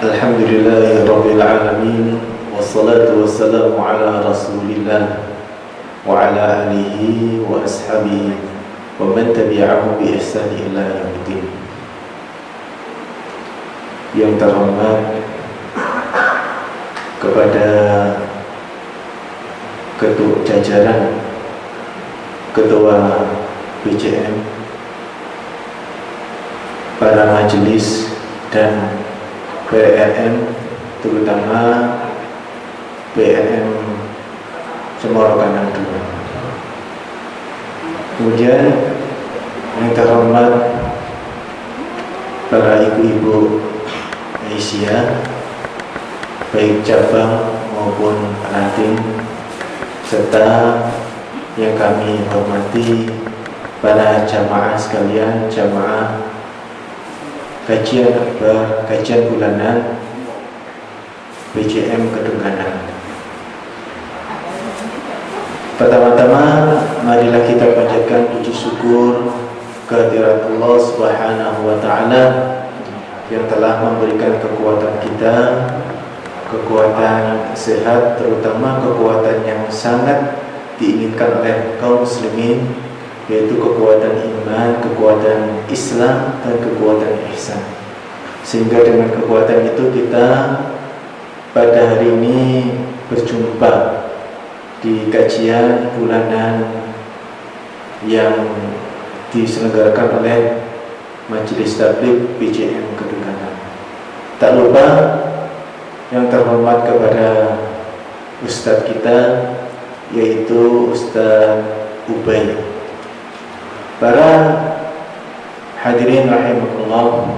Alhamdulillahi Alamin. Wassalatu wassalamu ala rasulillah wa ala alihi wa ashabihi wa man tabi'ahu bi ihsani ila yaumiddin. Yang terhormat kepada ketua jajaran ketua PJM, para majelis dan PRM, terutama PRM Semarang II. Kemudian yang terhormat para ibu-ibu Asia, baik cabang maupun ranting, serta yang kami hormati para jamaah sekalian, jamaah kajian akbar, kajian bulanan PJM Kedungganan. Pertama-tama marilah kita panjatkan puji syukur kehadirat Allah Subhanahu wa taala yang telah memberikan kekuatan kita, kekuatan sehat, terutama kekuatan yang sangat diinginkan oleh kaum muslimin, yaitu kekuatan iman, kekuatan Islam, dan kekuatan ihsan. Sehingga dengan kekuatan itu kita pada hari ini berjumpa di kajian bulanan yang diselenggarakan oleh Majelis Tabligh PJM Kedungganan. Tak lupa yang terhormat kepada Ustadz kita, yaitu Ustadz Ubay. Para hadirin rahimakumullah,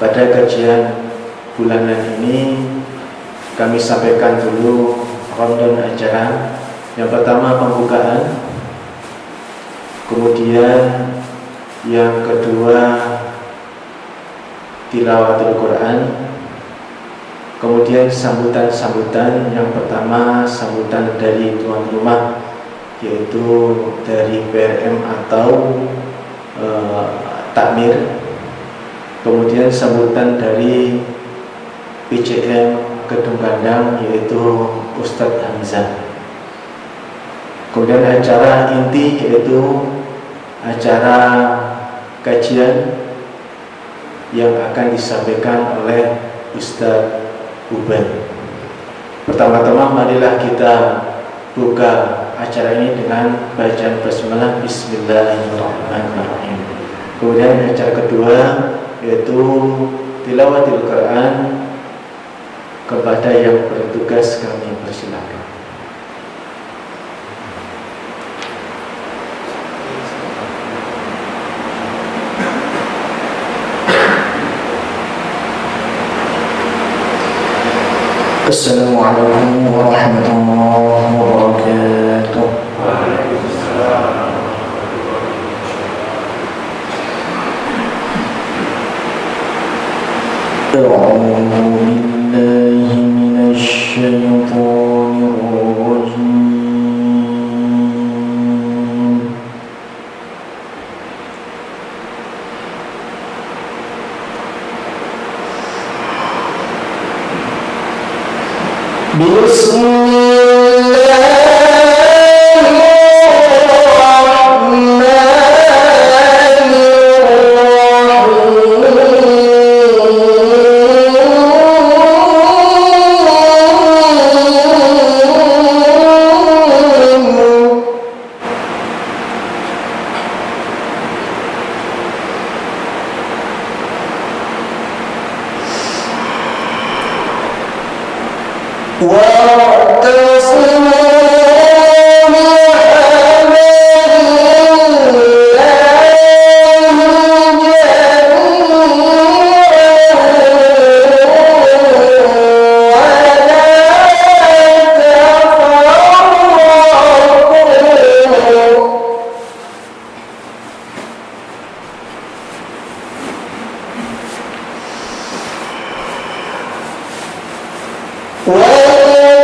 pada kajian bulanan ini kami sampaikan dulu rundown acara. Yang pertama pembukaan, kemudian yang kedua tilawatul Quran, kemudian sambutan-sambutan. Yang pertama sambutan dari tuan rumah, yaitu dari PRM atau takmir. Kemudian sambutan dari PJM Kedungganan, yaitu Ustadz Hamzah. Kemudian acara inti, yaitu acara kajian yang akan disampaikan oleh Ustadz Ubay. Pertama-tama marilah kita buka acara ini dengan bacaan basmalah Bismillahirrahmanirrahim. Kemudian acara kedua yaitu tilawatul Quran. Kepada yang bertugas kami persilakan. Assalamualaikum warahmatullahi wabarakatuh. Wa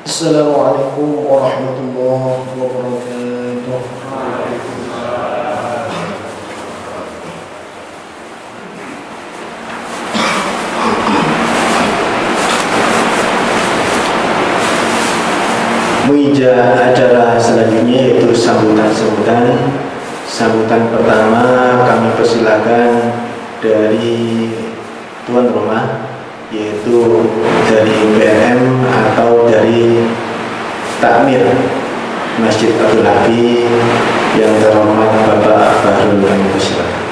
Assalamualaikum warahmatullahi wabarakatuh. Meja acara selanjutnya yaitu sambutan-sambutan. Sambutan pertama kami persilakan dari tuan rumah, yaitu dari PM atau dari takmir Masjid Abdul Nabi yang terhormat Bapak Bahrul, kami persilakan.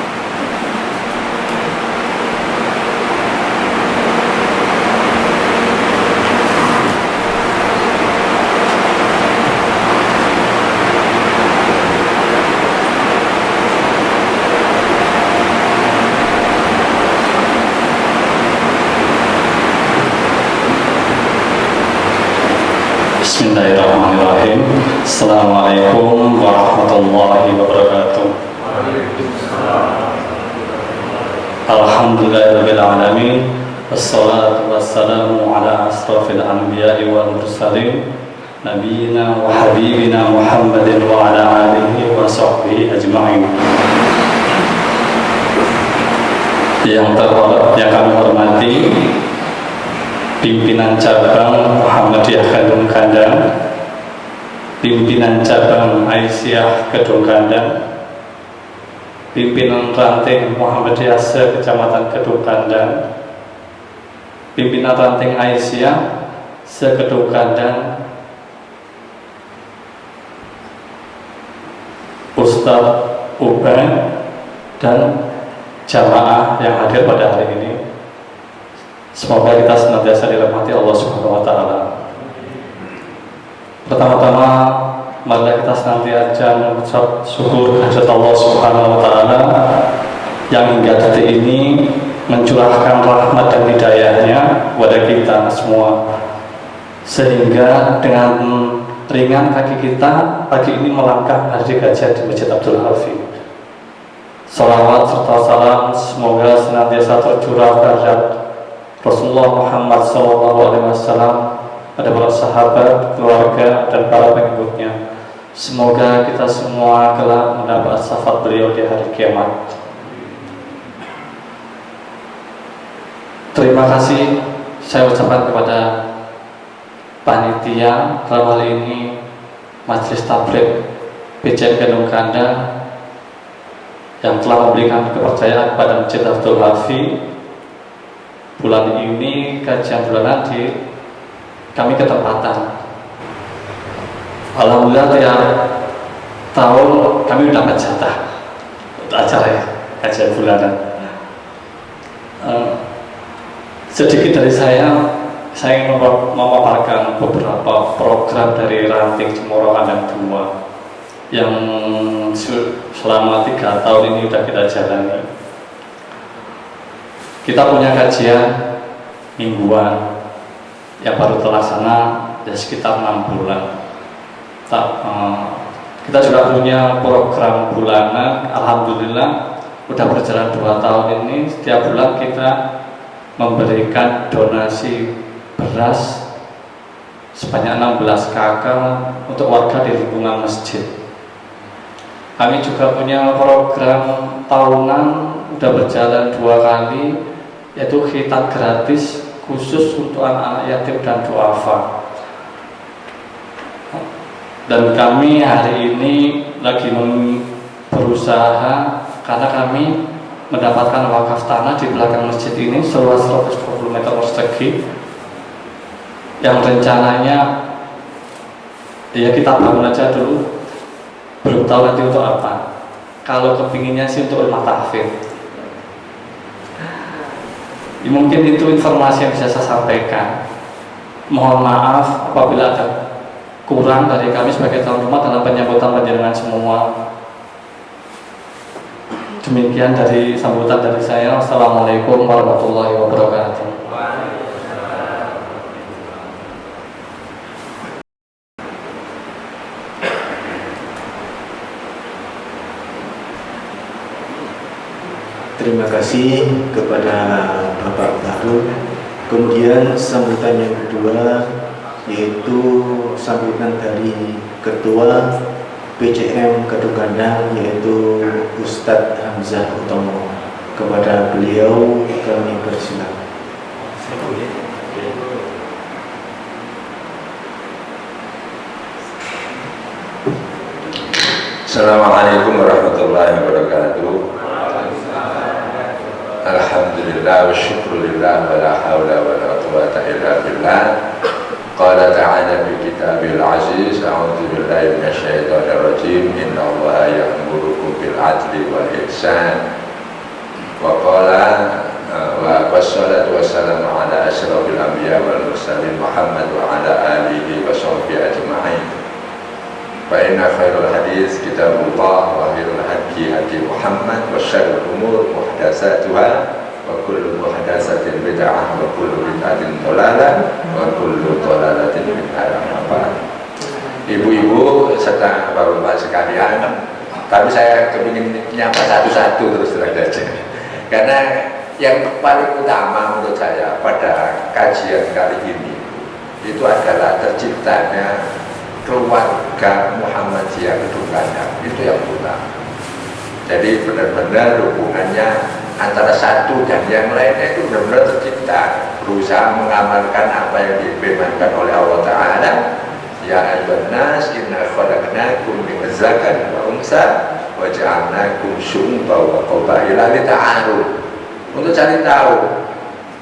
Bismillahirrahmanirrahim. Assalamualaikum warahmatullahi wabarakatuh. Alhamdulillahirabbil alamin. Wassalatu wassalamu ala asrofil anbiya'i wal mursalin, nabiyina wa habibina Muhammadin wa ala alihi wa sahbihi ajma'in. Yang kami hormati pimpinan cabang Muhammadiyah Kedung Kandang, pimpinan cabang Aisyah Kedung Kandang, pimpinan ranting Muhammadiyah se-Kecamatan Kedung Kandang, pimpinan ranting Aisyah se-Kedung Kandang, Ustadz Uban, dan jamaah yang hadir pada hari ini. Semoga kita senantiasa dirahmati Allah Subhanahu wa Ta'ala. Pertama-tama, marilah kita senantiasa mengucap syukur kehadirat Allah Subhanahu wa Ta'ala yang hingga detik ini mencurahkan rahmat dan hidayahnya kepada kita semua, sehingga dengan ringan kaki kita pagi ini melangkah hari gajah di Masjid Abdul Hafi. Salawat serta salam semoga senantiasa tercurah terhadap Rasulullah Muhammad SAW, pada para sahabat, keluarga, dan para pengikutnya. Semoga kita semua kelak mendapat syafaat beliau di hari kiamat. Terima kasih saya ucapkan kepada panitia, dalam hal ini Majelis Tabligh PCM Gendong Kanda, yang telah memberikan kepercayaan kepada Masjid Abdul Hafi. Bulan ini kajian bulanan di kami ketempatan. Alhamdulillah tiap tahun kami dapat jatah untuk acara ya, kajian bulanan. Sedikit dari saya ingin memaparkan beberapa program dari ranting Cemoro Kandang 2 yang selama 3 tahun ini sudah kita jalani. Kita punya kajian mingguan yang baru terlaksana ya sekitar 6 bulan. Kita juga punya program bulanan. Alhamdulillah sudah berjalan 2 tahun ini. Setiap bulan kita memberikan donasi beras sebanyak 16 KK untuk warga di lingkungan masjid. Kami juga punya program tahunan, sudah berjalan 2 kali, yaitu khitan gratis khusus untuk anak-anak yatim dan duafa. Dan kami hari ini lagi berusaha, karena kami mendapatkan wakaf tanah di belakang masjid ini seluas 120 meter persegi, yang rencananya ya kita bangun aja dulu, belum tahu nanti untuk apa. Kalau kepinginnya sih untuk rumah tahfidz. Ya, mungkin itu informasi yang bisa saya sampaikan. Mohon maaf apabila ada kurang dari kami sebagai tuan rumah dalam penyambutan panjenengan semua. Demikian dari sambutan dari saya. Assalamualaikum warahmatullahi wabarakatuh. Terima kasih kepada Bapak Bahrul. Kemudian sambutan yang kedua yaitu sambutan dari Ketua PCM Gendong Kandang, yaitu Ustadz Hamzah Utomo. Kepada beliau kami persilakan. Assalamualaikum warahmatullahi wabarakatuh. Alhamdulillah wa syukrulillah wa la hawla wa la quwwata illa billah. Qala ta'ala fi kitabil aziz, a'udzu billahi minasyaitonir rajim, innallaha ya'murukum bil adli wal ihsan. Wa qala wa wassalatu wassalamu ala asyrafil anbiya wal mursalin Muhammad wa ala alihi wa sahbihi ajma'in. Fa inna khairul hadis kitabullah wa khairul hadi hadi Muhammad wa syarrul umur muhdatsatuha wa kullu muhdatsatin bid'ah wa kullu bid'atin dhalalah wa kullu dhalalatin fi nar. Ibu-ibu serta bapak-bapak sekalian, tapi saya kepingin nyapa satu-satu terus terang saja. Karena yang paling utama menurut saya pada kajian kali ini itu adalah terciptanya keluarga Muhammadiyah Gendong Kandang, itu yang utama. Jadi benar-benar hubungannya antara satu dan yang lainnya itu benar-benar tercipta, berusaha mengamalkan apa yang difirmankan oleh Allah Ta'ala, ya ayyuhan nas inna khalaqnakum min dzakarin wa unsa wa ja'alnakum syu'uban wa qabaila lita'aruf, untuk cari tahu.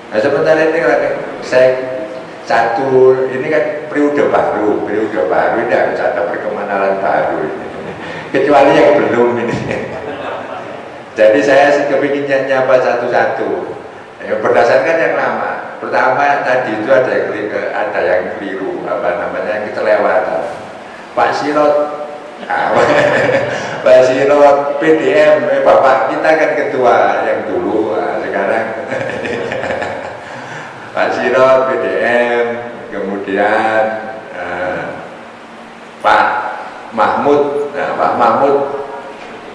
Nah sebentar ini saya satu, ini kan periode baru ini harus ada perkemanan baru ini. Kecuali yang belum ini. Jadi saya kepinginnya nyapa satu-satu. Berdasarkan yang lama. Pertama tadi itu ada yang keliru, apa namanya, yang kelewatan. Pak Sirot, Pak Sirot PDM, Bapak kita kan ketua Sirot PDM, kemudian Pak Mahmud, Pak Mahmud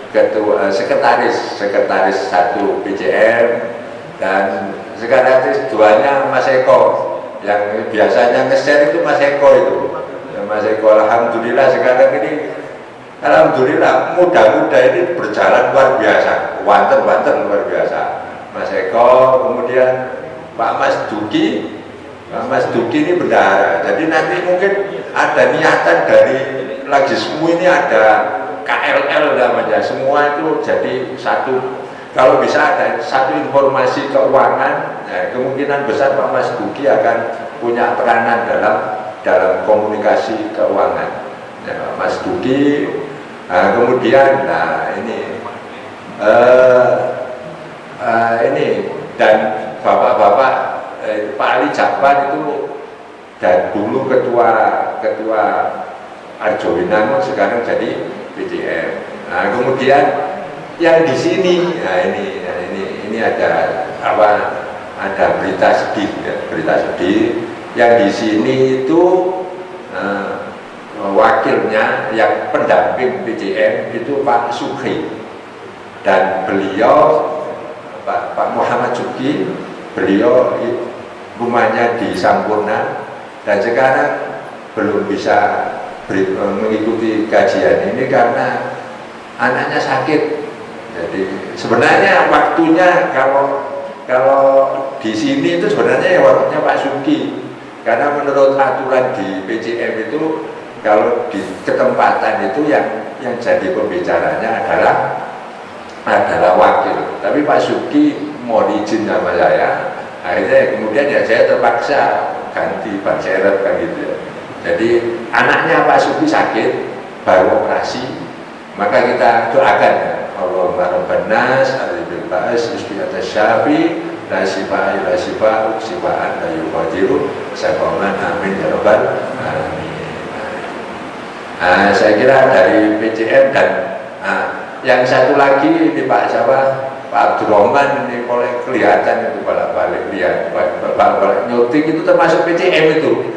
ketua sekretaris 1 PCM, dan sekretaris 2-nya Mas Eko, yang biasanya nge-share itu Mas Eko itu. Mas Eko alhamdulillah sekarang ini, alhamdulillah muda-muda ini berjalan luar biasa, wanten luar biasa. Mas Eko, kemudian Pak Mas Duki ini bendahara. Jadi nanti mungkin ada niatan dari Lajismu ini, ada KLL namanya, semua itu jadi satu. Kalau bisa ada satu informasi keuangan, kemungkinan besar Pak Mas Duki akan punya peranan dalam komunikasi keuangan. Pak Mas Duki, kemudian, ini dan bapak-bapak, Pak Ali Jakban itu dan dulu ketua Arjowinangun, sekarang jadi PCM. Nah, kemudian yang di sini, ini ada berita sedih, Yang di sini itu wakilnya, yang pendamping PCM itu Pak Sukri, dan beliau Pak Muhammad Suki, beliau rumahnya di Sampurna, dan sekarang belum bisa mengikuti kajian ini karena anaknya sakit. Jadi sebenarnya waktunya kalau di sini itu sebenarnya waktunya Pak Suki, karena menurut aturan di PCM itu kalau di ketempatan itu yang jadi pembicaranya adalah wakil. Tapi Pak Suki mau izin sama saya, akhirnya kemudian saya terpaksa ganti Pak Seret kan gitu ya. Jadi anaknya Pak Suki sakit, baru operasi, maka kita doakan ya, Allahumma rabban nas alibil ba'as isti'atas syafi la sifaa ila sifaa sifaan la yuqadiru sakoman amin ya rabbal alamin. Saya kira dari PCM, dan yang satu lagi di Pak Abdurrahman ini boleh kelihatan itu balik lihat, balik nyuting itu termasuk PCM itu.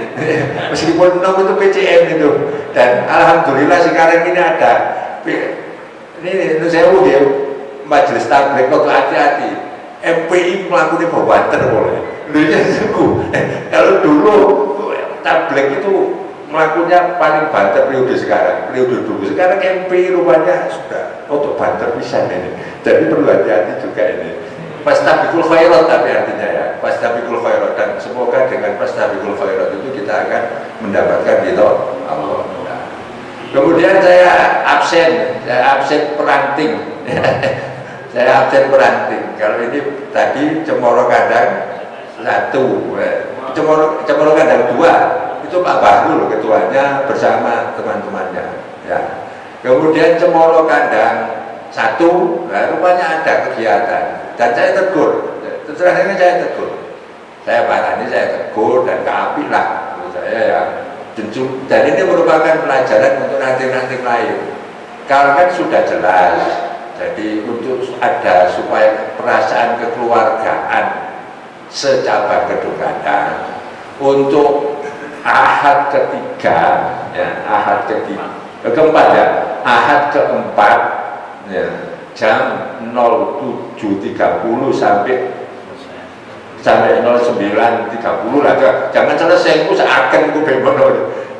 Meskipun nom itu PCM itu, dan alhamdulillah sekarang ini ada ini saya ya, majelis tabligh kok hati-hati. MPI melakukan pembanter boleh. Kalau dulu tabligh itu melakukannya paling banter periode dulu. Sekarang MPI rupanya sudah untuk banter bisa ini. Jadi perlu hati-hati juga ini. Fastabiqul khairat, tapi artinya ya, fastabiqul khairat, dan semoga dengan fastabiqul khairat itu kita akan mendapatkan ridho Allah. Kemudian saya absen peranting. Saya absen peranting. Kalau ini tadi Cemoro Kandang 1, Cemoro Kandang 2 itu Pak Bahrul ketuanya bersama teman-temannya. Ya. Kemudian Cemoro Kandang 1, rupanya ada kegiatan dan saya tegur. Terakhirnya saya tegur. Saya parani, saya tegur, dan keapi lah saya ya. Dan ini merupakan pelajaran untuk ranting-ranting lain. Kalau kan sudah jelas, jadi untuk ada supaya perasaan kekeluargaan secabang kedekatan untuk Ahad ketiga, ya, Ahad keempat ya, Ahad keempat, ya, jam 07.30 sampai 09.30 lah, jangan selesai itu seakan itu bebas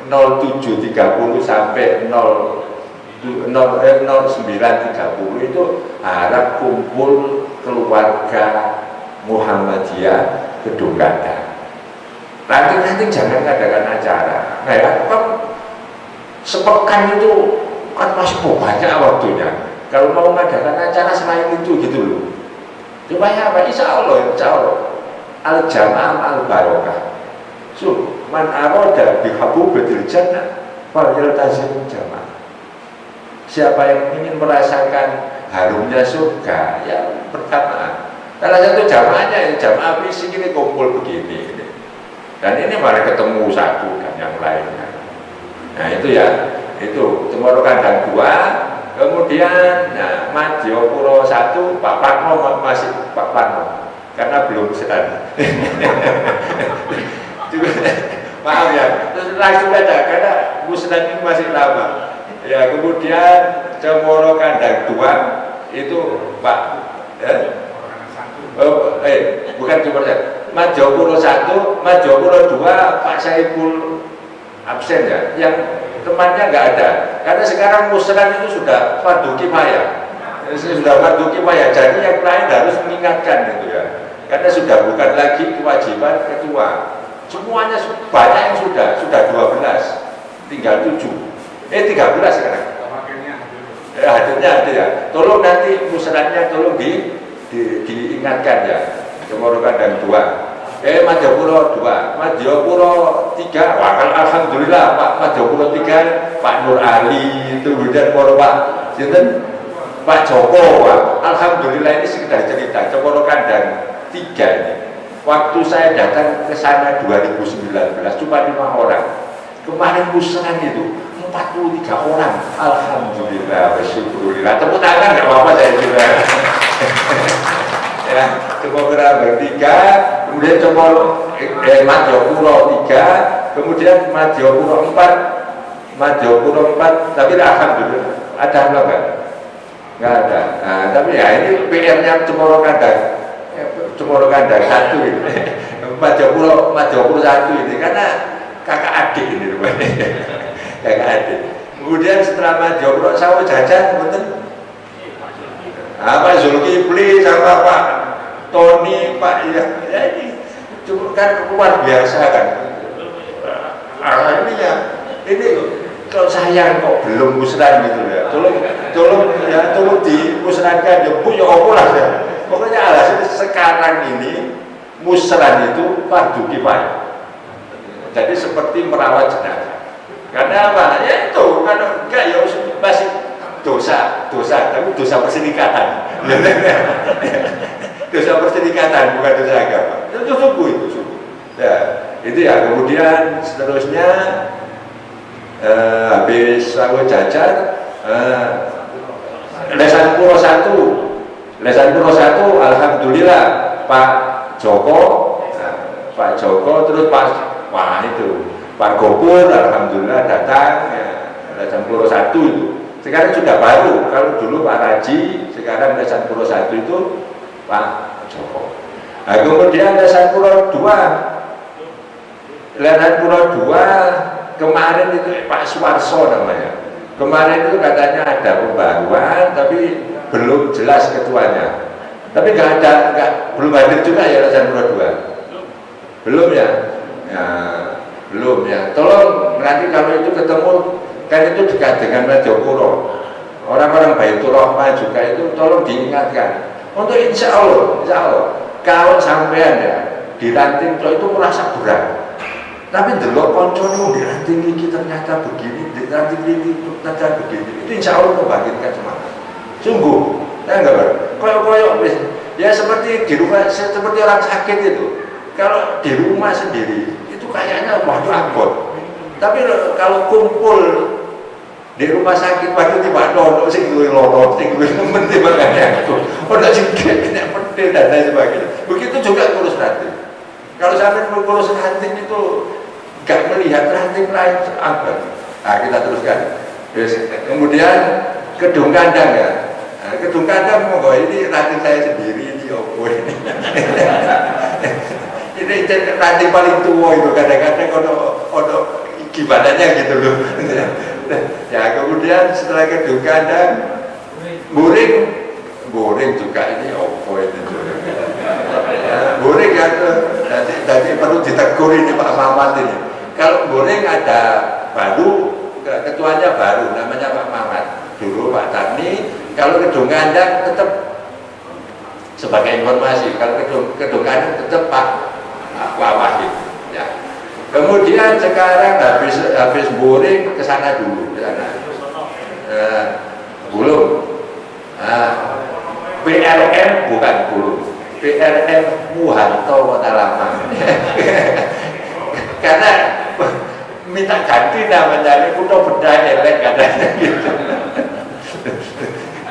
07.30 sampai 09.30 itu harap kumpul keluarga Muhammadiyah Gedung Kandang. Nanti jangan adakan acara. Nah ya, kan sepekan itu kan masih banyak waktunya. Kalau mau mengadakan acara selain itu gitu loh. Supaya apa? Insya Allah al-jamaah al-barokah. So, man arada bihabu betul jannah wal yaltazim jamaah. Siapa yang ingin merasakan harumnya surga, ya berjamaah. Salah satu jamaahnya, jamaah fisik ini kumpul begini. Dan ini malah ketemu satu dan yang lainnya. Nah itu ya, itu Cemoro Kandang 2, kemudian Madiopuro 1, Pak Parno masih Pak Parno. karena belum setan. Maaf ya, terus langsung aja karena musnad ini masih lama. Ya kemudian Cemoro Kandang 2 itu Pak, bukan cuma Majapuro 1, Majapuro 2 Pak Saiful absen ya, yang temannya nggak ada. Karena sekarang musnad itu sudah fardu kifayah. Sudah fardu kifayah, jadi yang lain harus mengingatkan gitu ya. Karena sudah bukan lagi kewajiban ketua. Semuanya banyak yang sudah 12, tinggal 7. 13 sekarang. Hadirnya ada ya. Tolong nanti musnadnya tolong diingatkan ya. Cemoro Kandang 2. Majapuro 2, Majapuro 3. Wah, alhamdulillah Pak Majapuro 3, Pak Nur Ali itu kemudian Pak Sinten Pak Joko. Wah, alhamdulillah ini sekedar cerita. Cemoro Kandang 3 ini. Waktu saya datang ke sana 2019 cuma 5 orang. Kemarin musnad itu 43 orang. Alhamdulillah, bersyukurillah. Tepuk tangan nggak apa-apa saya juga. Ya, Cemoro Kandang 3, kemudian Majapuro 3, kemudian Majapuro 4, tapi alhamdulillah ada apa enggak? Nggak ada. Nah, tapi ya ini PR-nya Cemoro Kandang 1 ini. Majapuro 1 ini karena kakak adik ini rupanya. Kakak adik. Kemudian setelah Majapuro saya jajan betul. Pak Zulkifli sama Pak Tony, Pak ya ini cuma kan luar biasa kan. Ini kalau sayang kok belum musnad gitu ya. Tolong dimusnadkan ya Bu ya apa lah ya. Pokoknya alasan sekarang ini musnad itu fardu kifayah. Jadi seperti merawat jenazah. Karena apa? Ya itu kalau enggak ya masih dosa, tapi dosa perserikatan. Dosa perserikatan bukan dosa agama. Itu sungguh. Ya, itu ya. Kemudian seterusnya habis aku jajar Lesan Puro 1, alhamdulillah Pak Joko, terus Pak Gopur, alhamdulillah datang ya, Lesan Puro 1 itu. Sekarang sudah baru, kalau dulu Pak Raji, sekarang Lesan Puro 1 itu Pak Joko. Nah, kemudian Lesan Puro 2 kemarin itu Pak Suwarso namanya. Kemarin itu katanya ada pembaruan, tapi belum jelas ketuanya. Tapi belum hadir juga ya Lesan Puro 2. Belum ya? Belum ya. Tolong nanti kalau itu ketemu, kan itu dekat dengan Majapuro. Orang-orang Baitur Rahmah juga itu tolong diingatkan. Untuk insya Allah kalau sampean ya dilanting itu merasa berat. Tapi delok koncone dilanting iki ternyata begini, dilanting iki ternyata begini. Itu insya Allah membangkitkan semangat. Sungguh, ya enggak koyok ya seperti di rumah, seperti orang sakit itu. Kalau di rumah sendiri itu kayaknya waduh angkot. Tapi kalau kumpul di rumah sakit waktu tiba dono sing luwih loro sing luwih nemen timbangane aku ora sing kena pedhe dan lain sebagainya. Begitu juga ngurus ranting. Kalau sampai mengurus ranting itu gak melihat ranting lain apa. Nah, kita teruskan. Kemudian Kedung Kandang ya. Nah, Kedung Kandang monggo ini ranting saya sendiri ini opo ini. Ini ranting paling tua itu kadang-kadang ono gimananya gitu loh. Ya kemudian setelah Kedung Kandang boring juga ini opo itu. Ya, boring ya nanti perlu ditegur ini Pak Mamat ini. Kalau boring ada baru, ketuanya baru namanya Pak Mamat. Dulu Pak Tani, kalau Kedung Kandang tetap sebagai informasi, kalau Kedung Kandang tetap Pak Wahid. Ya. Kemudian sekarang habis boring ke sana dulu, ke sana. Belum. PRM bukan belum. PRM Muharto Kota Lama. Karena minta ganti namanya ini kuno beda elek katanya gitu.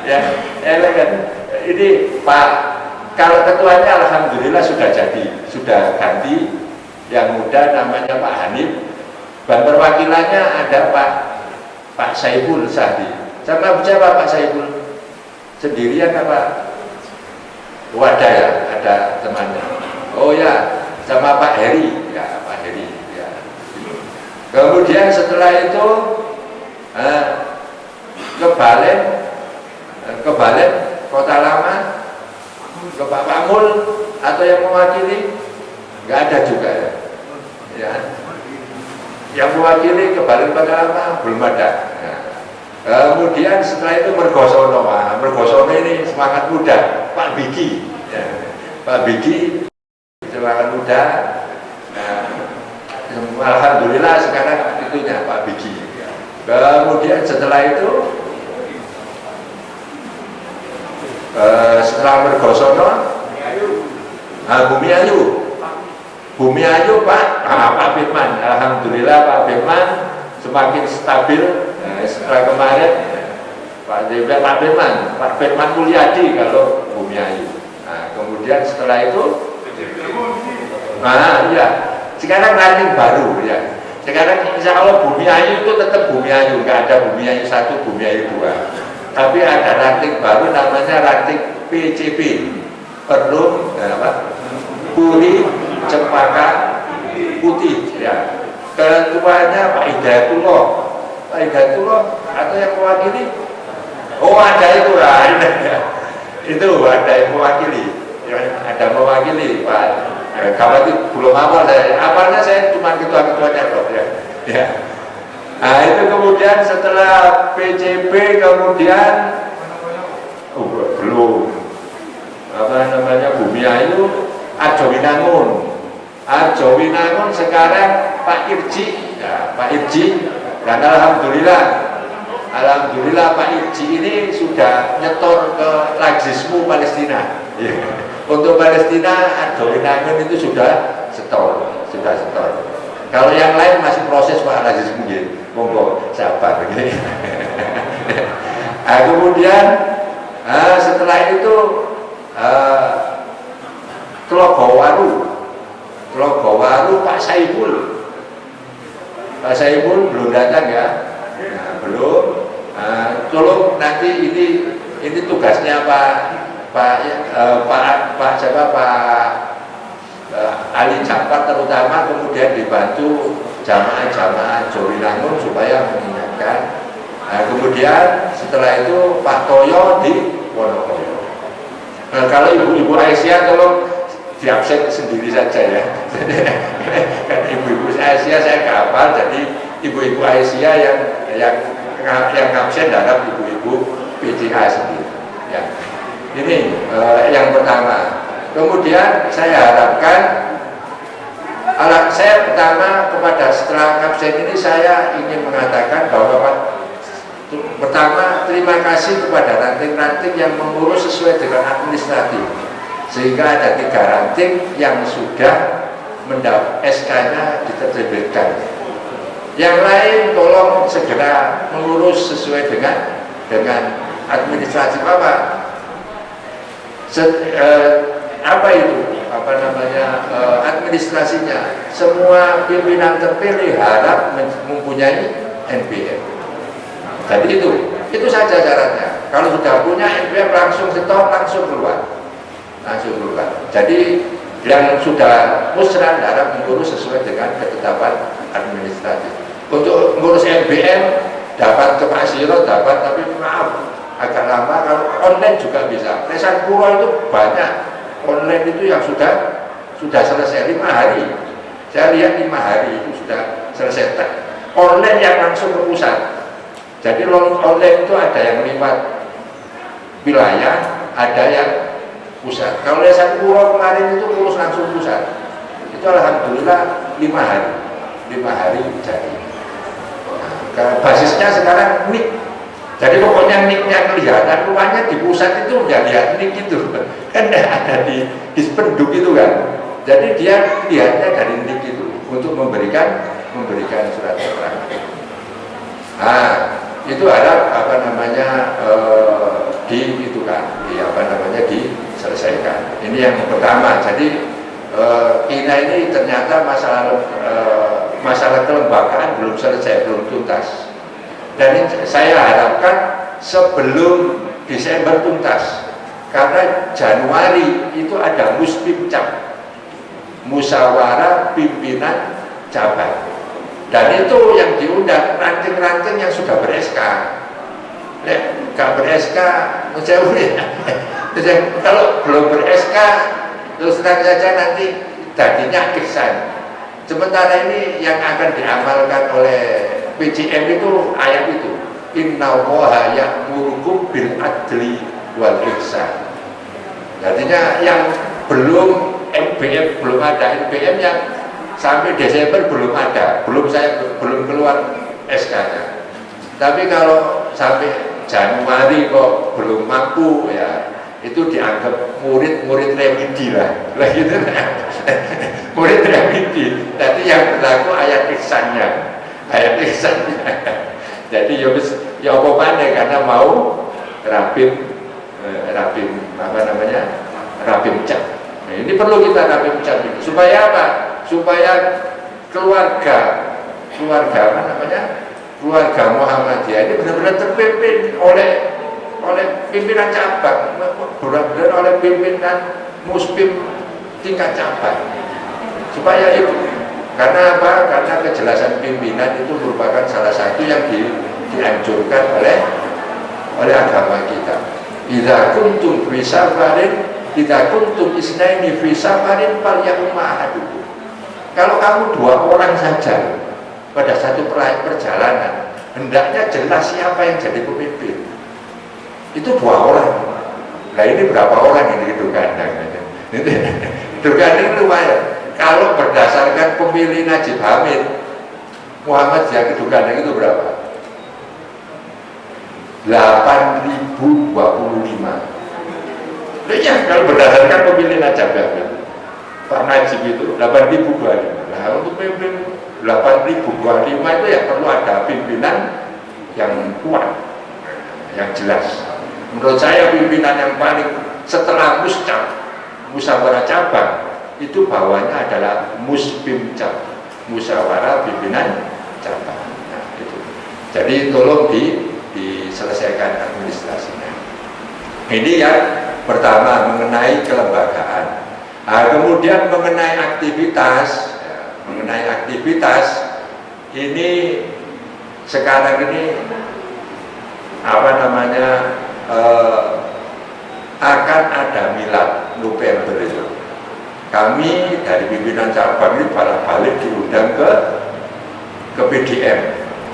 Ya, elek kan. Ini Pak Kalau ketuanya alhamdulillah sudah jadi, sudah ganti yang muda namanya Pak Hanif, dan perwakilannya ada Pak Saiful Sahdi. Sama siapa Pak Saiful? Sendirian apa? Wadah ya, ada temannya. Oh ya, sama Pak Heri, ya Pak Heri. Ya. Kemudian setelah itu ke Balen Kota Lama, ke Pak Pamul atau yang mewakili, nggak ada juga ya. Ya. Yang mewakili ke Balen Kota Lama belum ada. Ya. Kemudian setelah itu Mergosono, Mergosono ini semangat muda, Pak Bigi, ya. Pak Bigi semangat muda. Nah, alhamdulillah sekarang itunya Pak Bigi. Kemudian setelah itu setelah Mergosono, Bumi Ayu Pak Firman. Alhamdulillah Pak Firman semakin stabil. Setelah kemarin Pak Firman Mulyadi kalau Bumi Ayu. Nah, kemudian setelah itu, ya, sekarang ranting baru ya. Sekarang insya Allah Bumi Ayu itu tetap Bumi Ayu, nggak ada Bumi Ayu 1, Bumi Ayu 2. Tapi ada ranting baru namanya ranting PCP, Perlum Puri Cempaka Putih. Ya. Ketuanya Pak Hidayatullah. Pak Hidayatullah atau yang mewakili? Oh ada itu lah, itu ada yang mewakili, ada mewakili Pak. Kalau itu belum apa apalnya saya cuma ketua-ketuanya kok ya. Ya. Nah itu kemudian setelah PCP kemudian belum apa namanya Bumi Ayu Arjo Winangun sekarang Pak Irji, ya, Pak Irji. Dan alhamdulillah Pak Irji ini sudah nyetor ke Laksismu Palestina. Untuk Palestina Arjo Winangun itu sudah setor. Kalau yang lain masih proses Pak Laksismu, monggo sabar. Nah, kemudian setelah itu Telogowaru Pak Saiful belum datang ya. Nah, belum. Tolong nanti ini tugasnya Pak Ali Jafar terutama, kemudian dibantu jamaah-jamaah Jorinangun supaya mengingatkan. Nah, kemudian setelah itu Pak Toyo di Wonokoyo. Nah, kalau Ibu Aisyah tolong diabsen sendiri saja ya. Kan ibu-ibu Aisyah saya kapal, jadi ibu-ibu Aisyah yang absen dalam ibu-ibu PCA sendiri. Ya. Ini yang pertama. Kemudian saya harapkan, saya pertama kepada setelah absen ini saya ingin mengatakan bahwa pertama terima kasih kepada ranting-ranting yang mengurus sesuai dengan administratif, sehingga ada 3 ranting yang sudah SK-nya diterbitkan. Yang lain tolong segera mengurus sesuai dengan administratif administrasinya. Semua pimpinan terpilih harap mempunyai NPM. Jadi itu saja syaratnya. Kalau sudah punya NPM langsung setor, langsung keluar. Jadi yang sudah musrah harap mengurus sesuai dengan ketetapan administratif. Untuk mengurus NPM dapat ke Pak Siro, dapat, tapi maaf agak lama. Kalau online juga bisa. Lesan Puro itu banyak online itu yang sudah selesai 5 hari. Saya lihat 5 hari itu sudah selesai. Online yang langsung ke pusat. Jadi online itu ada yang lewat wilayah, ada yang pusat. Kalau Lesan Puro kemarin itu urus langsung pusat. Itu alhamdulillah 5 hari. 5 hari jadi. Nah, basisnya sekarang NIK. Jadi pokoknya NIK-nya kelihatan, rumahnya di pusat itu nggak lihat NIK itu. Kan ada di spenduk itu kan. Jadi dia lihatnya dari NIK itu untuk memberikan surat keterangan. Nah, itu harap diselesaikan. Ini yang pertama. Jadi kita ini ternyata masalah kelembagaan belum selesai, belum tuntas. Dan saya harapkan sebelum Desember tuntas, karena Januari itu ada Muspimcap, musyawarah pimpinan cabang, dan itu yang diundang ranting-ranting yang sudah ber-SK. Gak ber-SK, kalau belum ber-SK terus terang saja nanti tadinya ihsan. Sementara ini yang akan diamalkan oleh PJM itu ayat itu, innallaha ya'murukum bil adli wal ihsan. Artinya yang belum NBM, belum ada NBM yang sampai Desember belum ada, belum keluar SK-nya. Tapi kalau sampai Januari kok belum mampu, ya itu dianggap murid remedi lah gitu. Murid remedi. Jadi yang berlaku ayat ihsannya. Jadi ya apa mana, karena mau rapim cap. Nah, ini perlu kita rapim cap ini. Supaya apa? Supaya keluarga Muhammadiyah ini benar-benar terpimpin oleh pimpinan cabang, benar-benar oleh pimpinan muspim tingkat cabang. Supaya itu, karena apa? Karena kejelasan pimpinan itu merupakan salah satu yang dianjurkan oleh agama kita. Idza kuntum fi safarin, idza kuntum isnaini fi safarin falyaqum ahadukum. Kalau kamu 2 orang saja pada satu perjalanan, hendaknya jelas siapa yang jadi pemimpin. Itu 2 orang. Nah ini berapa orang yang hidup kandang? Hidup kandang lumayan. Kalau berdasarkan pemilih Najib Hamid, Muhammadiyah hidup kandang itu berapa? 8.025. Ya kalau berdasarkan pemilih Najib Hamid, Pak Najib itu 8.025. Nah untuk pemimpin 8.025 itu ya perlu ada pimpinan yang kuat, yang jelas. Menurut saya pimpinan yang paling setelah musyawarah cabang itu bawahnya adalah Muspimcap, musyawarah pimpinan cabang. Nah, itu. Jadi tolong diselesaikan administrasinya. Ini yang pertama mengenai kelembagaan. Nah, kemudian mengenai aktivitas ini sekarang ini akan ada milad November itu. Kami dari pimpinan cabang ini balik diundang ke PDM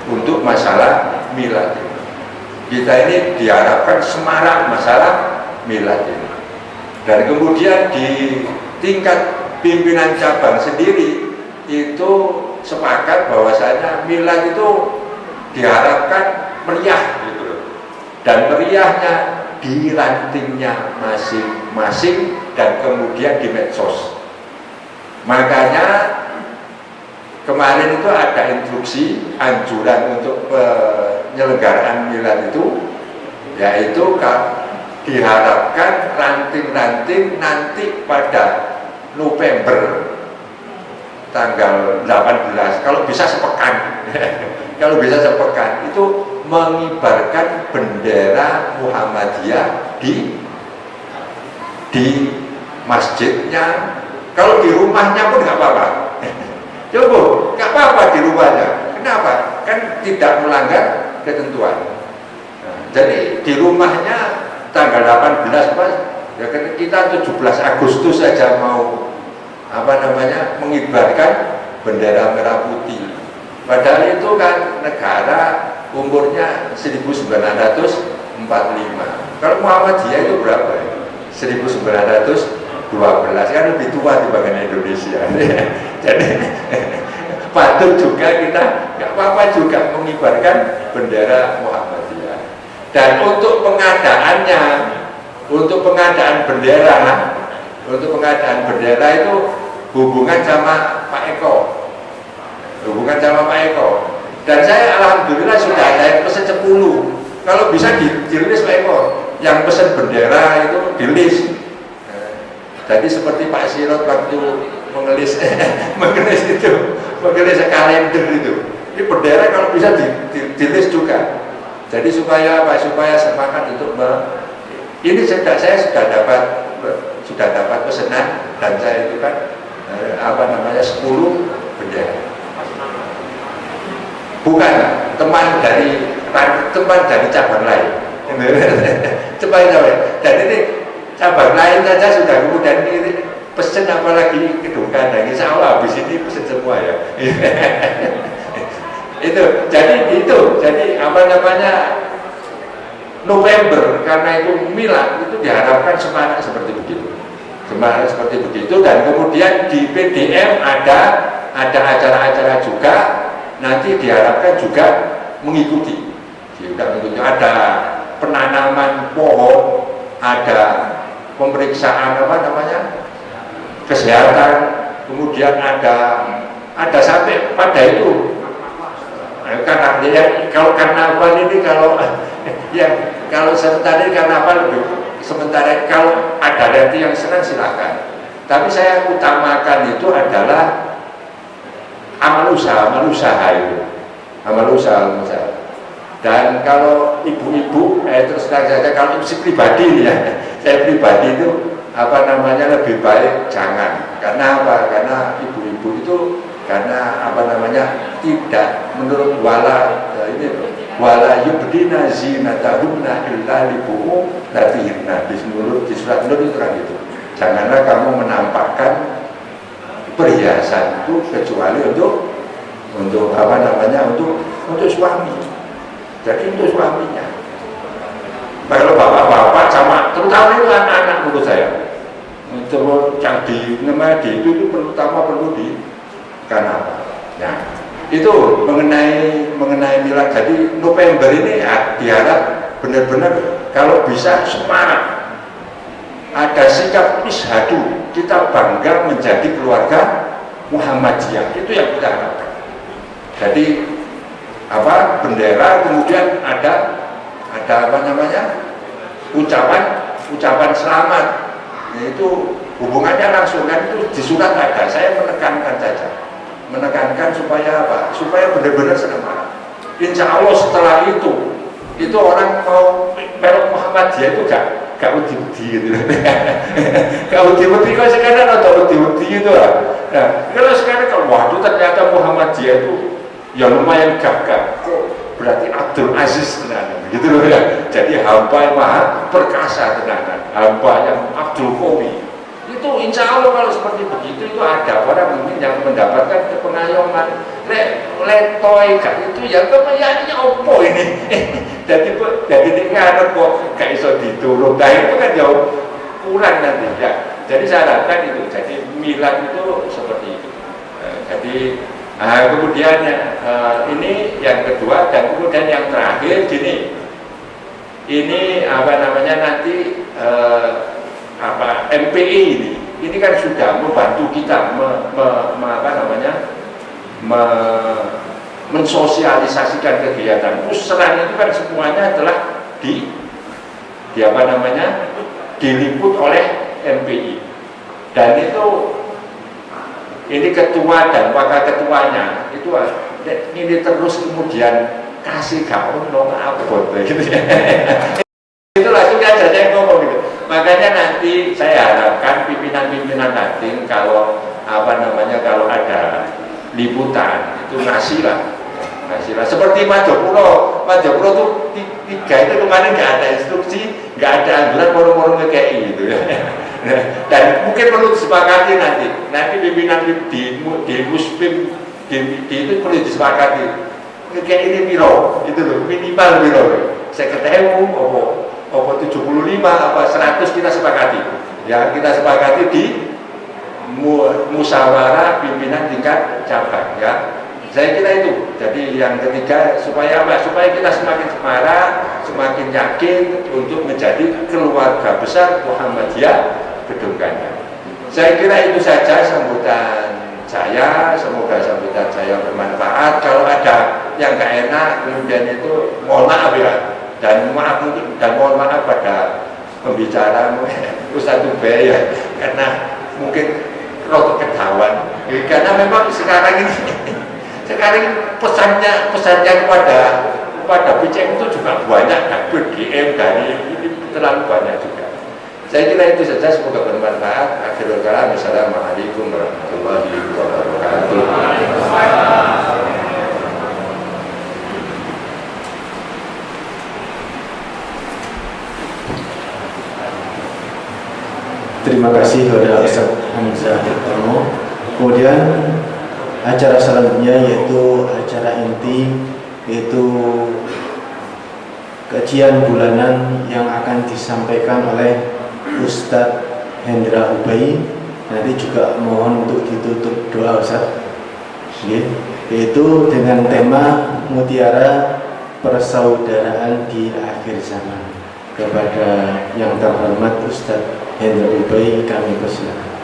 untuk masalah milad ini. Kita ini diharapkan semarak masalah milad ini. Dan kemudian di tingkat pimpinan cabang sendiri itu sepakat bahwasanya milad itu diharapkan meriah gitu. Dan meriahnya di rantingnya masing-masing dan kemudian di medsos. Makanya kemarin itu ada instruksi anjuran untuk penyelenggaraan milad itu, yaitu diharapkan ranting-ranting nanti pada November tanggal 18, kalau bisa sepekan kalau bisa sepekan itu mengibarkan bendera Muhammadiyah di masjidnya. Kalau di rumahnya pun nggak apa-apa. Coba, nggak apa-apa di rumahnya. Kenapa? Kan tidak melanggar ketentuan. Nah, jadi di rumahnya tanggal 18 Mas, ya kita 17 Agustus saja mau mengibarkan bendera merah putih. Padahal itu kan negara umurnya 1945. Kalau Muhammadiyah itu berapa ya? 1912, kan lebih tua dibanding Indonesia. Jadi patut juga kita nggak apa-apa juga mengibarkan bendera Muhammadiyah. Dan untuk pengadaan bendera itu hubungan sama Pak Eko. Dan saya alhamdulillah sudah ada yang pesen 10. Kalau bisa dirilis Pak Eko, yang pesen bendera itu di list. Jadi seperti Pak Sirot waktu mengelis mengelis kalender itu. Ini bendera kalau bisa dilis juga. Jadi supaya apa? Supaya semangat untuk ini saya sudah dapat pesanan dan saya itu kan 10 bendera. Bukan teman dari cabang lain. Dan ini cabang lain saja sudah kemudian ini pesen apalagi gedung kandang. Insya Allah habis ini pesen semua ya. Jadi November karena itu Milad itu diharapkan semangat seperti begitu dan kemudian di PDM ada acara-acara juga nanti diharapkan juga mengikuti ada penanaman pohon, ada pemeriksaan kesehatan, kemudian ada sampai pada itu karena kalau karnaval ini kalau sementara ini karnaval sementara kalau ada nanti yang senang silakan, tapi saya utamakan itu adalah amal usaha itu amal usaha. Dan kalau ibu-ibu terus terang saja kalau si pribadi ya saya pribadi itu lebih baik jangan. Karena apa? Karena ibu-ibu itu tidak menurut wala yubdina zinatahunna illa libu'ulatihinna di surat Nur itu kan gitu. Janganlah kamu menampakkan perhiasan itu kecuali untuk suami. Jadi untuk suaminya. Kalau bapak-bapak sama terutama itu anak-anak menurut saya. Untuk yang di itu perlu di karena apa? Nah, itu mengenai Milad. Jadi November ini diharap benar-benar kalau bisa semangat. Ada sikap ishadu, kita bangga menjadi keluarga Muhammadiyah. Itu yang kita harapkan. Jadi bendera, kemudian ada ucapan selamat. Itu hubungannya langsung kan itu di surat ada. Saya menekankan supaya apa? Supaya benar-benar semangat. Insya Allah setelah itu orang mau peluk Muhammadiyah itu gak uji-uji gitu. Gak uji-uji kalau sekarang ada uji-uji itu lah. Nah, kalau sekarang waduh ternyata Muhammadiyah itu ya lumayan gagah. Berarti Abdul Aziz tenanan, gitu loh ya. Jadi hamba yang maha perkasa tenanan, hamba yang Abdul Qawi. Itu insya Allah kalau seperti begitu itu ada orang mungkin yang mendapatkan kepengayoman. Letoy itu ya kepengayomannya opo ini. Jadi tinggal kok gak iso diturun. Nah itu kan jauh kurang nanti ya. Jadi saya harapkan itu. Jadi Milad itu seperti itu. Kemudian ini yang kedua dan kemudian yang terakhir gini. Ini nanti MPI ini kan sudah membantu kita mensosialisasikan kegiatan pusran itu kan semuanya telah diliput oleh MPI dan ini ketua dan wakil ketuanya itu ini terus kemudian kasih gaun abot gitu ya. Itulah juga saja yang ngomong gitu. Makanya nanti saya harapkan pimpinan-pimpinan nanti kalau kalau ada liputan itu ngasihlah seperti Majapuro tuh tiga itu kemarin nggak ada instruksi, nggak ada anjuran moro-moro ngekei gitu ya. Dan mungkin perlu disepakati nanti pimpinan di Muspim itu perlu disepakati ngekei ini piro itu loh, minimal piro saya ketemu apa 75 apa 100 kita sepakati ya, kita sepakati di musyawarah pimpinan tingkat cabang ya. Saya kira itu. Jadi yang ketiga supaya kita semakin semangat, semakin yakin untuk menjadi keluarga besar Muhammadiyah Gedung Kandang. Saya kira itu saja sambutan saya. Semoga sambutan saya bermanfaat. Kalau ada yang nggak enak kemudian itu mohon maaf ya. Dan mohon maaf pada pembicara Ustadz Ubay ya, karena mungkin rotok ketahuan. Karena memang sekarang ini pesannya kepada BCM itu juga banyak, dapur DM dari ini terlalu banyak juga. Saya kira itu saja, semoga bermanfaat. Akhirul kalam, assalamualaikum warahmatullahi wabarakatuh. Terima kasih kepada Ustaz Hamzah Hirtono. Kemudian acara selanjutnya yaitu acara inti, yaitu kajian bulanan yang akan disampaikan oleh Ustadz Hendra Ubay. Nanti juga mohon untuk ditutup doa Ustadz, yaitu dengan tema Mutiara Persaudaraan di Akhir Zaman. Kepada yang terhormat Ustadz Hendra Ubay kami persilakan.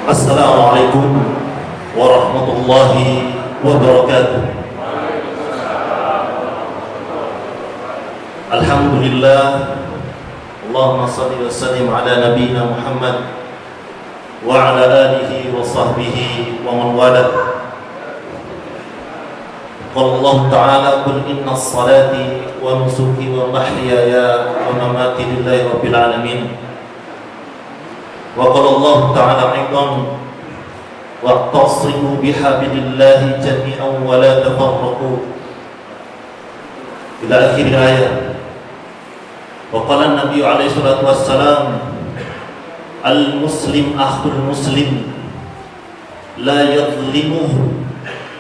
Assalamualaikum warahmatullahi wabarakatuh. Alhamdulillah, Allahumma salli wa sallim ala nabiyyina Muhammad wa ala alihi wa sahbihi wa man wala. Qala Allah Ta'ala, qul inna as-salati wa nusuki wa mahyaya wa mamati lillahi rabbil alamin. Wa qala Allah Ta'ala aidan, wa'tasimu bihablillahi jami'an wa la tafarraqu, ila akhir ayat. Wa qala an-nabiy alaihi salatu wassalam, al-muslim akhul muslim, la yadhlimuhu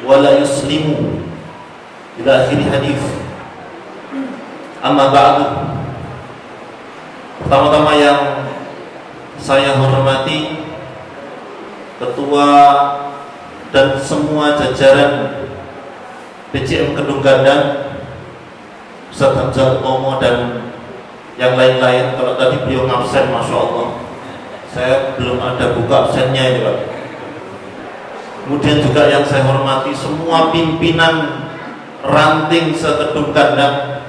wa la yuslimuhu, ila akhir hadis. Amma ba'du. Pertama-tama yang saya hormati Ketua dan semua jajaran BCM Kedung Gandang, Ustaz Hamzah Hirtono dan yang lain-lain. Kalau tadi beliau ngabsen, Masya Allah, saya belum ada buka absennya ini Pak. Kemudian juga yang saya hormati semua pimpinan ranting se-Kedung Gandang.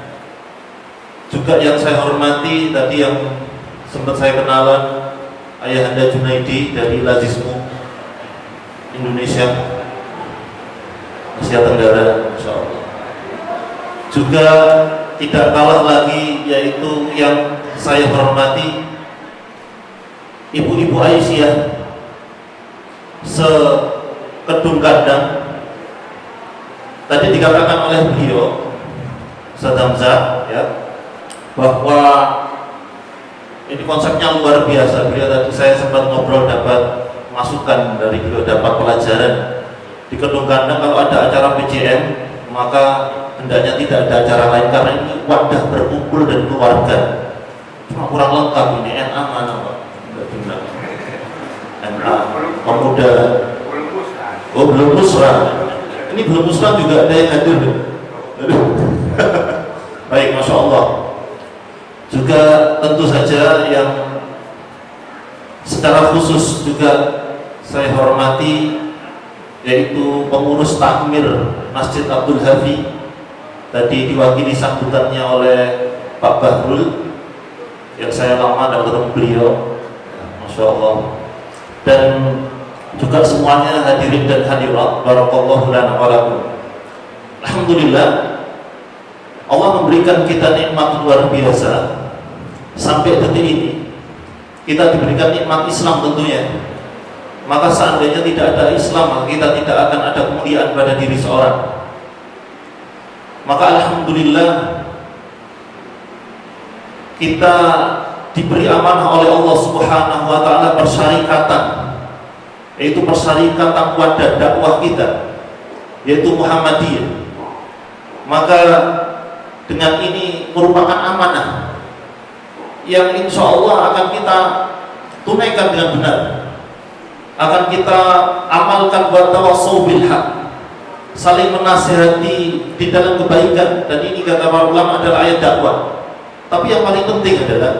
Juga yang saya hormati tadi yang sempat saya kenalan, Ayahanda Junaidi dari Lazismu Indonesia Asia Tenggara, Insya Allah. Juga tidak kalah lagi, yaitu yang saya hormati Ibu-ibu Aisyah se-Kedung Gandang. Tadi dikatakan oleh beliau Ustaz Hamzah ya, bahwa ini konsepnya luar biasa. Beliau tadi saya sempat ngobrol, dapat masukan dari beliau, dapat pelajaran. Di Kedung Gandang kalau ada acara PJM, maka hendaknya tidak ada acara lain, karena ini wadah berkumpul dan keluarga. Cuma kurang lengkap ini. NA mana Pak? Enggak benar. NA pemuda. Oh belum musrah. Ini belum musrah juga ada yang hadir. Aduh. Baik, Masya Allah. Juga tentu saja yang secara khusus juga saya hormati, yaitu pengurus takmir Masjid Abdul Hafi. Tadi diwakili sambutannya oleh Pak Bahrul, yang saya lama tidak ketemu beliau, Masya Allah. Dan juga semuanya hadirin dan hadirat, barakallahu lana wa lakum. Alhamdulillah, Allah memberikan kita nikmat luar biasa. Sampai detik ini kita diberikan nikmat Islam tentunya. Maka seandainya tidak ada Islam, maka kita tidak akan ada kemuliaan pada diri seorang. Maka alhamdulillah kita diberi amanah oleh Allah Subhanahu wa taala persyarikatan, yaitu persyarikatan wadah dakwah kita, yaitu Muhammadiyah. Maka dengan ini merupakan amanah yang insya Allah akan kita tunaikan dengan benar, akan kita amalkan buat tawassaw bil haq, saling menasihati di dalam kebaikan. Dan ini kata para ulama adalah ayat dakwah. Tapi yang paling penting adalah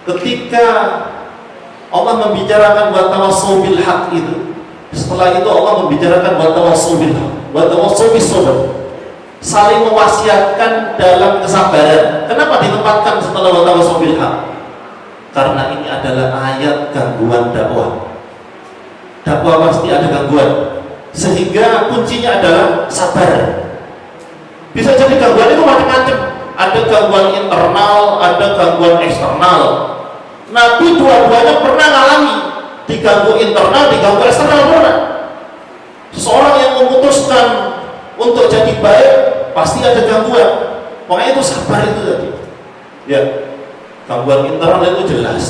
ketika Allah membicarakan buat tawassaw bil haq itu, setelah itu Allah membicarakan buat tawassaw bil haq, buat tawassaw bis sabr, saling mewasiatkan dalam kesabaran. Kenapa ditempatkan setelah buat tawassaw bil haq? Karena ini adalah ayat gangguan dakwah. Dakwah pasti ada gangguan, sehingga kuncinya adalah sabar. Bisa jadi gangguan itu macam-macam. Ada gangguan internal, ada gangguan eksternal. Nabi dua-duanya pernah ngalami, diganggu internal, diganggu eksternal pernah. Seseorang yang memutuskan untuk jadi baik pasti ada gangguan. Makanya itu sabar itu tadi. Ya, gangguan internal itu jelas.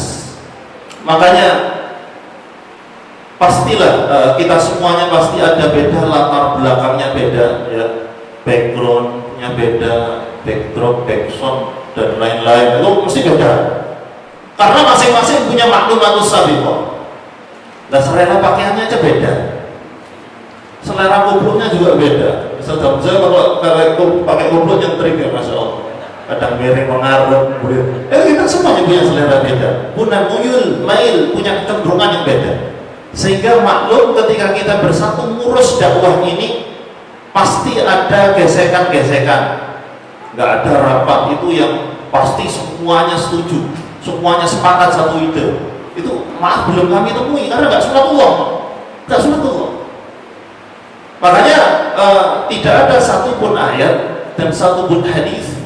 Makanya pastilah kita semuanya pasti ada beda, latar belakangnya beda, ya, backgroundnya beda, backdrop, backsound dan lain-lain itu mesti beda. Karena masing-masing punya maklumatus sabiqah. Nah, selera pakaiannya aja beda, selera kupluknya juga beda. Misal Hamzah kalau pakai kupluk yang trik ya, masya Allah, kadang miring mengarut, kita semuanya punya selera beda, punya muyul, mail, punya kecenderungan yang beda. Sehingga maklum ketika kita bersatu ngurus dakwah ini pasti ada gesekan-gesekan. Nggak ada rapat itu yang pasti semuanya setuju, semuanya sepakat satu ide. Itu maaf belum kami temui karena nggak sunatullah, nggak sunatullah. Makanya tidak ada satupun ayat dan satupun hadis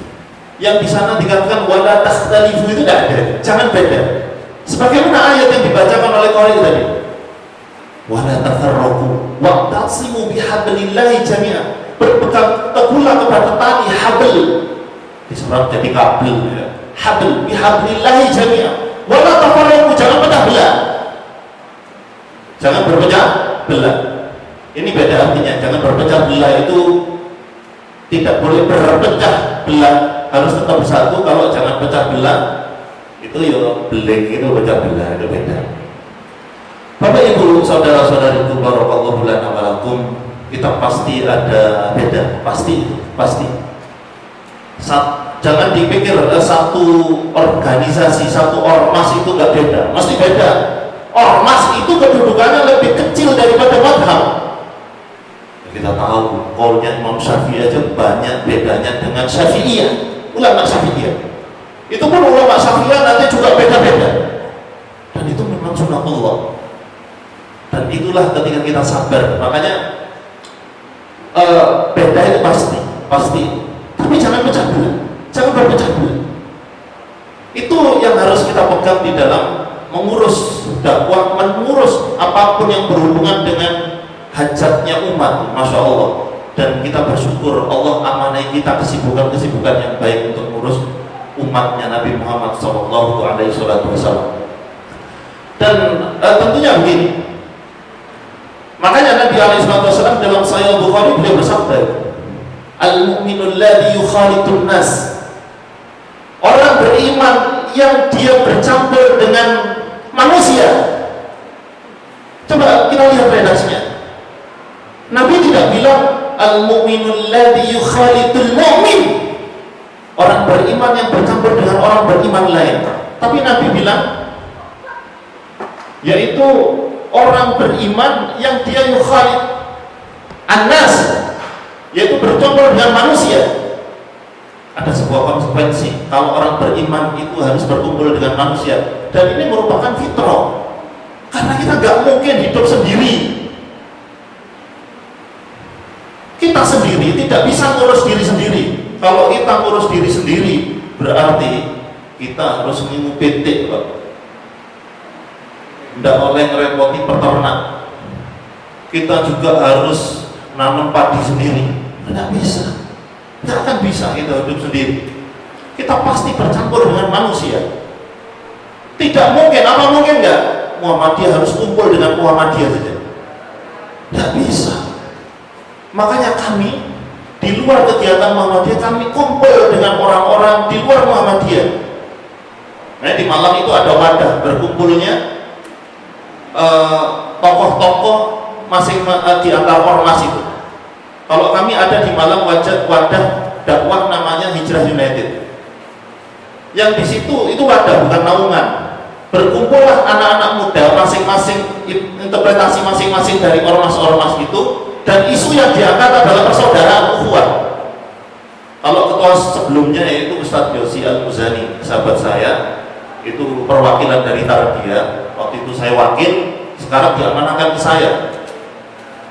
yang di sana dikatakan wala takhtalifu, itu tidak ada. Jangan beda. Sebagaimana ayat yang dibacakan oleh qari tadi, wala tafarraqu wa'tasimu bihablillahi jami'an. Berpegang teguhlah kepada tali habl, diserap jadi kabel, ya. Habl bihablillahi jami'an. Wala tafarraqu, jangan pecah belah. Jangan berpecah belah. Ini beda artinya. Jangan berpecah belah itu tidak boleh berpecah belah, harus tetap bersatu. Kalau jangan pecah belah itu ya beling, itu pecah belah, itu beda. Bapak Ibu, saudara-saudariku, barakallahu lana wa lakum, kita pasti ada beda, pasti. Jangan dipikir satu organisasi, satu ormas itu nggak beda, mesti beda. Ormas itu kedudukannya lebih kecil daripada madhab. Kita tahu, qaulnya Imam Syafi'i aja banyak bedanya dengan Syafi'iyah, ulama Syafi'iyah. Itu pun ulama Syafi'iyah nanti juga beda-beda. Dan itu memang sunatullah. Dan itulah ketika kita sabar. Makanya beda itu pasti. Tapi jangan pecah belah, jangan berpecah belah. Itu yang harus kita pegang di dalam mengurus dakwah, mengurus apapun yang berhubungan dengan hajatnya umat, masya Allah. Dan kita bersyukur Allah amanai kita kesibukan-kesibukan yang baik untuk mengurus umatnya Nabi Muhammad SAW. Dan tentunya begini. Makanya Nabi SAW dalam Sahih Bukhari beliau bersabda, al-mu'minul ladzi yukhalitun nas. Orang beriman yang dia bercampur dengan manusia. Coba kita lihat redaksinya. Nabi tidak bilang al-mu'minul ladzi yukhalitul mu'min, orang beriman yang bercampur dengan orang beriman lain. Tapi Nabi bilang yaitu orang beriman yang dia yukhalid an-nas, yaitu bercampur dengan manusia. Ada sebuah konsekuensi kalau orang beriman itu harus berkumpul dengan manusia, dan ini merupakan fitrah. Karena kita gak mungkin hidup sendiri. Kita sendiri tidak bisa ngurus diri sendiri. Kalau kita ngurus diri sendiri berarti kita harus mengikuti Pak. Tidak oleh ngerepoti peternak. Kita juga harus nanam padi sendiri. Tidak bisa. Tidak akan bisa kita hidup sendiri. Kita pasti bercampur dengan manusia. Tidak mungkin, apa mungkin enggak? Muhammadiyah harus kumpul dengan Muhammadiyah saja. Tidak bisa. Makanya kami di luar kegiatan Muhammadiyah, kami kumpul dengan orang-orang di luar Muhammadiyah. Nah, di Malang itu ada wadah berkumpulnya tokoh-tokoh masing di antar ormas itu. Kalau kami ada di Malang wadah dakwah namanya Hijrah United. Yang di situ itu wadah bukan naungan. Berkumpullah anak-anak muda masing-masing, interpretasi masing-masing dari ormas-ormas itu, dan isu yang diangkat adalah persaudaraan ukhuwah. Kalau ketua sebelumnya yaitu Ustadz Yosi Al-Muzani, sahabat saya, itu perwakilan dari Tarbiyah. Waktu itu saya wakil, sekarang diamanahkan ke saya.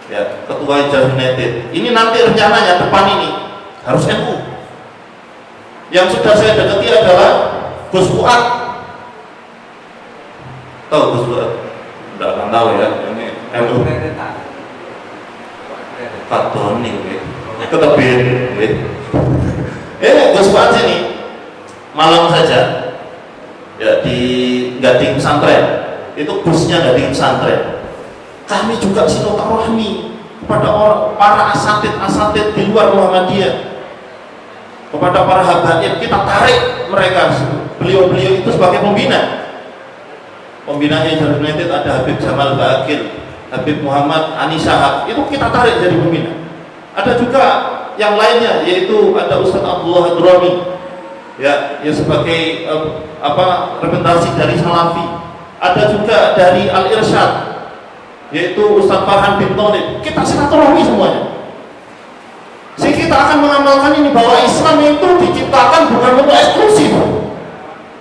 Ya, ketua Hijrah United. Ini nanti rencananya depan ini harus NU. Yang sudah saya dekati adalah Gus Fuad. Tahu Gus Fuad? Tidak akan tahu ya. Ini NU. Katoni, ketebin. Gus Fuad sini, Malang saja. Ya, di Gading Pesantren. Itu busnya Gading Pesantren. Kami juga silaturahmi kepada para asatid di luar Muhammadiyah, kepada para habaib, kita tarik mereka, beliau-beliau itu sebagai pembina. Pembinanya Hijrah United ada Habib Jamal Bakil, Habib Muhammad Anisahab, itu kita tarik jadi pembina. Ada juga yang lainnya, yaitu ada Ustadz Abdullah Hadrami, ya sebagai representasi dari Salafi. Ada juga dari Al-Irsyad, yaitu Ustadz Farhan bin Thalib. Kita silaturahmi semuanya. Sehingga kita akan mengamalkan ini, bahwa Islam itu diciptakan bukan untuk eksklusif.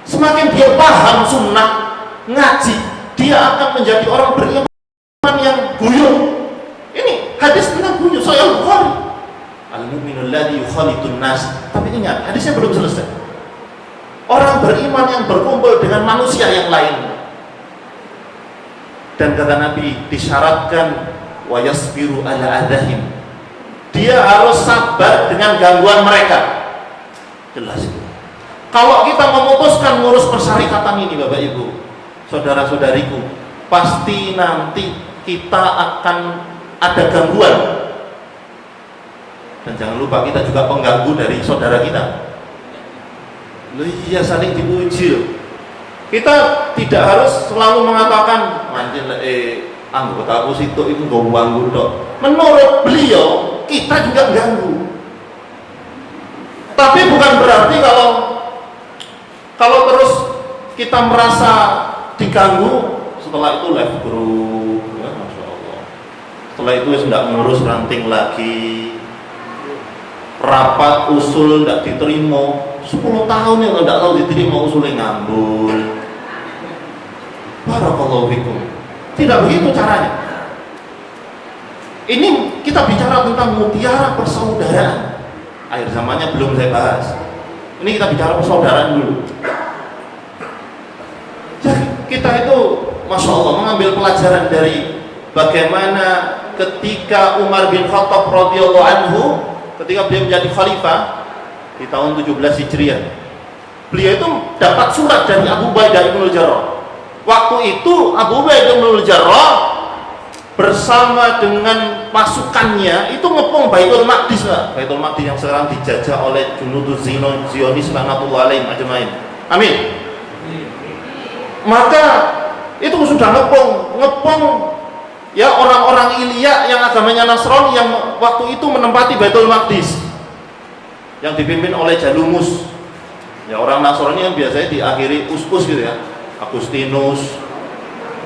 Semakin dia paham sunnah, ngaji, dia akan menjadi orang beriman yang guyup. Ini hadis tentang guyup, Sahih Bukhari. Al-mu'minul ladzi yukhalitun nas. Tapi ingat, hadisnya belum selesai. Orang beriman yang berkumpul dengan manusia yang lain. Dan kata Nabi, disyaratkan wa yasbiru ala adahim. Dia harus sabar dengan gangguan mereka. Jelas itu. Kalau kita memutuskan ngurus persyarikatan ini, Bapak Ibu, saudara-saudariku, pasti nanti kita akan ada gangguan. Dan jangan lupa kita juga pengganggu dari saudara kita. Iya, saling dipuji. Kita tidak harus selalu mengatakan manjil anggota aku situ itu ganggu dok. Menurut beliau kita juga ganggu. Tapi bukan berarti kalau terus kita merasa diganggu, setelah itu left group, ya, Masya Allah. Setelah itu tidak ngurus ranting lagi, rapat usul tidak diterima. 10 tahun yang tidak tahu diterima usulnya ngambul. Barakallahu fikum. Tidak begitu caranya. Ini kita bicara tentang mutiara persaudaraan. Akhir zamannya belum saya bahas. Ini kita bicara persaudaraan dulu. Jadi kita itu, Masya Allah, mengambil pelajaran dari bagaimana ketika Umar bin Khattab radhiyallahu anhu, ketika beliau menjadi khalifah di tahun 17 Hijriah, beliau itu dapat surat dari Abu Ubaidah bin Jarrah. Waktu itu Abu Ubaidah bin Jarrah bersama dengan pasukannya itu ngepung Baitul Maqdis, Baitul Maqdis yang sekarang dijajah oleh Junuduz Zionis laknatullah alaihim ajmain. Amin. Maka itu sudah ngepung ya orang-orang Ilya yang agamanya Nasrani yang waktu itu menempati Baitul Maqdis, yang dipimpin oleh Jalumus. Ya, orang Nasrani yang biasanya diakhiri us-us gitu ya, Agustinus,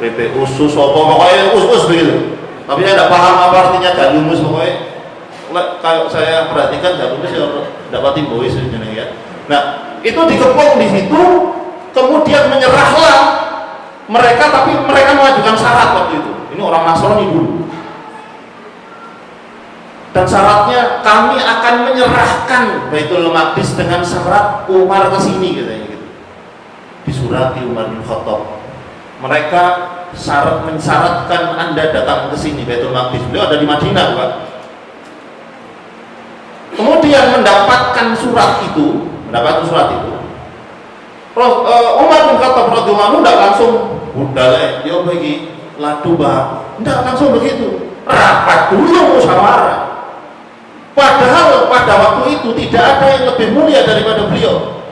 PP Usus, pokoknya us-us begitu. Tapi saya tidak paham apa artinya Jalumus. Pokoknya kalau saya perhatikan Jalumus ya dapat timbois ya. Nah, itu dikepung di situ, kemudian menyerahlah mereka, tapi mereka mengajukan syarat waktu itu. Ini orang Nasrani dulu. Dan syaratnya, kami akan menyerahkan Baitul Maqdis dengan syarat Umar kesini, katanya gitu. Disurati Umar bin Khattab. Mereka mensyaratkan Anda datang ke sini Baitul Maqdis. Beliau ada di Madinah, Pak. Kemudian mendapatkan surat itu, Umar bin Khattab Khattab radhiyallahu anhu tidak langsung udah ya bagi ladu bah, tidak langsung begitu, rapat dulu musyawarah. Padahal pada waktu itu tidak ada yang lebih mulia daripada beliau.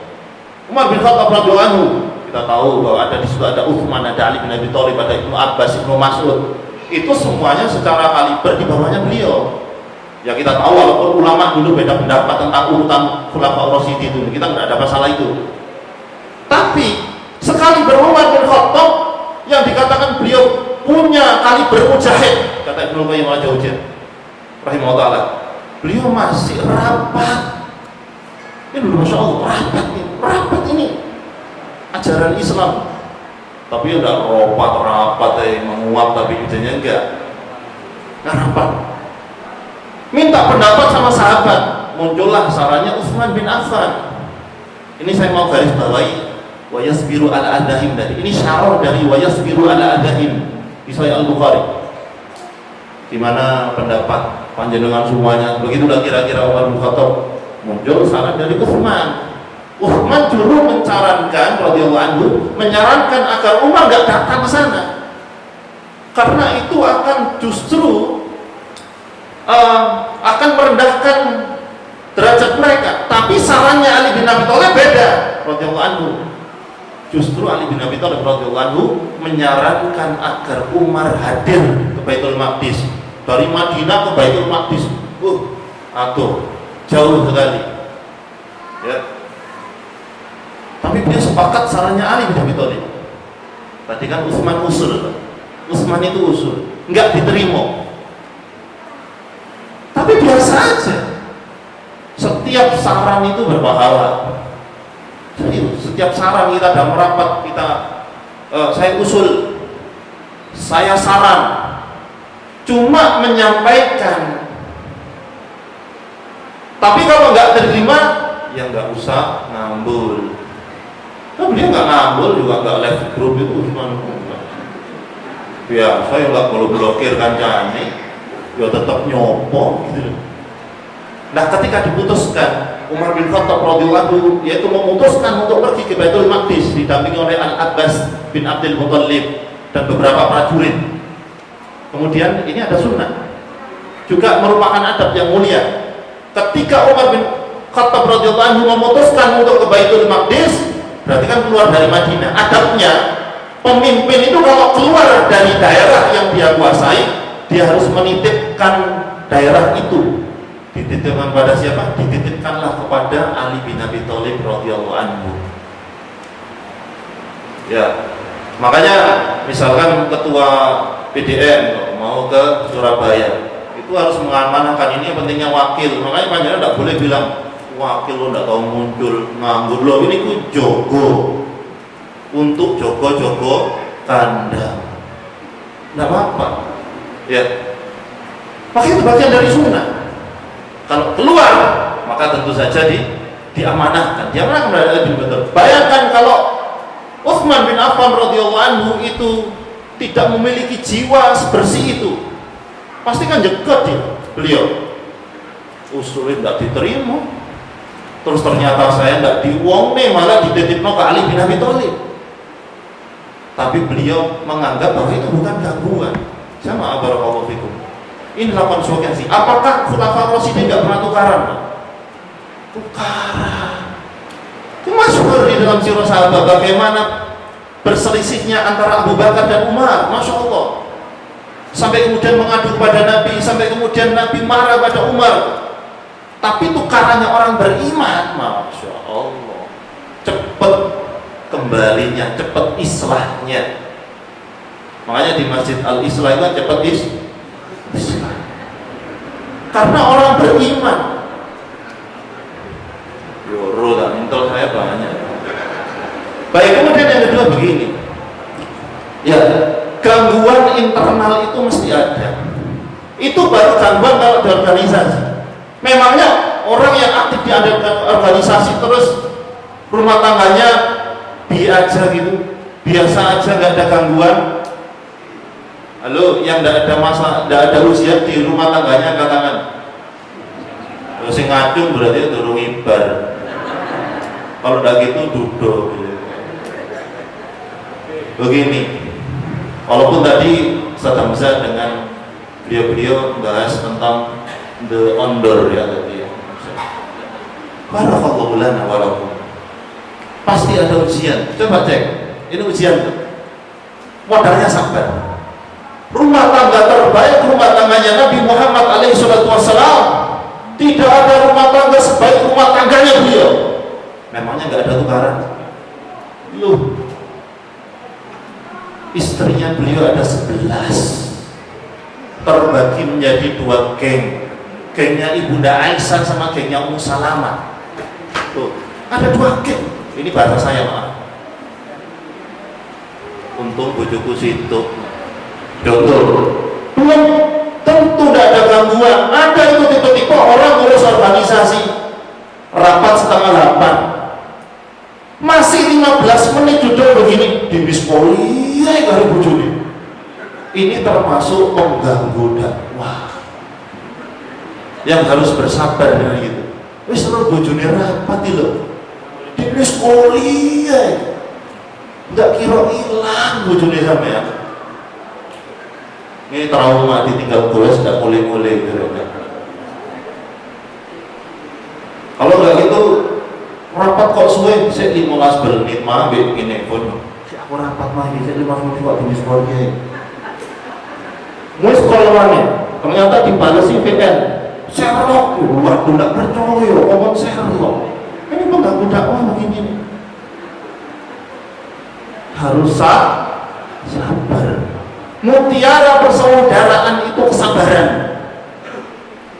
Umar bin Khattab radhiyallahu anhu, kita tahu bahwa ada di situ ada Utsman, ada Ali bin Abi Thalib, ada Ibnu Abbas, Ibnu Mas'ud. Itu semuanya secara kaliber di bawahnya beliau. Ya kita tahu walaupun ulama dulu beda pendapat tentang urutan Khulafaur Rasyidin itu, kita tidak ada masalah itu. Tapi sekali Umar bin Khattab yang dikatakan beliau punya kaliber mujahid, kata Ibnu Qayyim al-Jauziyah rahimahullah, beliau masih rapat. Ini Masya Allah, rapat ini ajaran Islam. Tapi udah rapat menguap, tapi ujungnya enggak rapat. Minta pendapat sama sahabat, muncullah sarannya Utsman bin Affan. Ini saya mau garis bawahi, wa yasbiru ala adahim tadi. Ini syarah dari wa yasbiru ala adahim di Sahih Al-Bukhari. Di mana pendapat panjenengan semuanya, begitulah kira-kira Umar bin Khattab. Muncul saran dari Utsman. Utsman dulu radhiyallahu anhu menyarankan agar Umar enggak datang ke sana. Karena itu akan justru akan merendahkan derajat mereka. Tapi sarannya Ali bin Abi Thalib beda radhiyallahu anhu. Justru Ali bin Abi Thalib radhiyallahu anhu menyarankan agar Umar hadir ke Baitul Maqdis. Dari Madinah ke Baitul Maqdis, jauh sekali. Ya. Tapi dia sepakat sarannya Ali bin Abi Thalib. Tadi kan Utsman usul. Utsman itu usul, enggak diterima. Tapi biasa aja. Setiap saran itu berpahala. Jadi setiap saran kita dalam rapat saya usul, saya saran, cuma menyampaikan. Tapi kalau nggak terima, ya nggak usah ngambul. Nah, dia nggak ngambul juga nggak live group itu cuma. Ya saya nggak perlu blokir kancane. Ya tetap nyopo gitu. Nah ketika diputuskan Umar bin Khattab radhiyallahu anhu yaitu memutuskan untuk pergi ke Baitul Maqdis didampingi oleh Al-Abbas bin Abdul Muthalib dan beberapa prajurit. Kemudian ini ada sunnah juga merupakan adab yang mulia. Ketika Umar bin Khattab radhiyallahu anhu memutuskan untuk ke Baitul Maqdis, berarti kan keluar dari Madinah. Adabnya pemimpin itu kalau keluar dari daerah yang dia kuasai, dia harus menitipkan daerah itu. Dititipkan pada siapa? Dititipkanlah kepada Ali bin Abi Thalib radhiyallahu anhu. Ya, makanya misalkan ketua PDM mau ke Surabaya, itu harus mengamanahkan ini pentingnya wakil. Makanya panjenengan tidak boleh bilang wakil lo tidak tahu muncul nganggur lo. Ini ku jogo untuk jogo kandang, tidak apa-apa. Ya, maka itu bagian dari sunnah. Kalau keluar, maka tentu saja diamanahkan. Diamanahkan oleh Ali bin Abi Thalib. Bayangkan kalau Utsman bin Affan radhiyallahu anhu itu tidak memiliki jiwa sebersih itu, pasti kan jegat ya beliau. Usulnya tidak diterima. Terus ternyata saya tidak diwongne, malah dititipno ke Ali bin Abi Thalib. Tapi beliau menganggap bahwa itu bukan gangguan. Sama barakallahu fikum. Inilah konsekuensi. Apakah Khulafaur Rasyidin tidak pernah tukaran? Tukaran. Itu masyhur di dalam sirah sahabat bagaimana berselisihnya antara Abu Bakar dan Umar. Masya Allah. Sampai kemudian mengadu kepada Nabi, sampai kemudian Nabi marah pada Umar. Tapi tukarannya orang beriman, Masya Allah, cepat kembalinya, cepat islahnya. Makanya di Masjid Al-Islah itu cepat islah. Karena orang beriman. Yoro dan intel saya banyak. Baik, kemudian yang kedua begini. Ya, gangguan internal itu mesti ada. Itu baru gangguan kalau di organisasi. Memangnya orang yang aktif di organisasi terus rumah tangganya biasa gitu, biasa aja, nggak ada gangguan. Halo, yang tidak ada masalah, tidak ada usia di rumah tangganya angkat tangan. Kalau sing ngacung berarti durung ibar. Kalau tidak gitu duduk. begini, walaupun tadi Ustaz Hamzah dengan beliau bahas tentang the ondor ya tadi ya. Barakallahu lana wa lakum. Pasti ada ujian. Coba cek. Ini ujian tuh. Modalnya sabar. Rumah tangga terbaik rumah tangganya Nabi Muhammad alaihi salatu wassalam. Tidak ada rumah tangga sebaik rumah tangganya beliau. Memangnya nggak ada tukaran? Loh, istrinya beliau ada 11, terbagi menjadi 2 geng. Gengnya Ibunda Aisyah sama gengnya Ummu Salamah. Tuh, ada 2 geng. Ini bahasa saya, maaf. Untung bojoku situ. Contoh, belum tentu tidak ada gangguan. Ada itu tipe-tipe orang ngurus organisasi rapat setengah 8, masih 15 menit duduk begini di biskoli ya kali bojone. Ini termasuk mengganggu dakwah yang harus bersabar dengan itu. Wis ora bojone rapat lho di biskoli ya, nggak kira hilang bojone sampean. Ini trauma ditinggal goles tidak boleh-boleh gitu. Kalau nggak gitu rapat kok suwe bisa 15 menit mah begini pun. Si aku rapat mah bisa 15 menit kok di sekolahnya. Mau sekolahnya ternyata dibalesi VN. Sherlock, waduh nggak percaya, omong Sherlock. Ini mengganggu dakwah begini nih. Harus sabar. Mutiara persaudaraan itu kesabaran.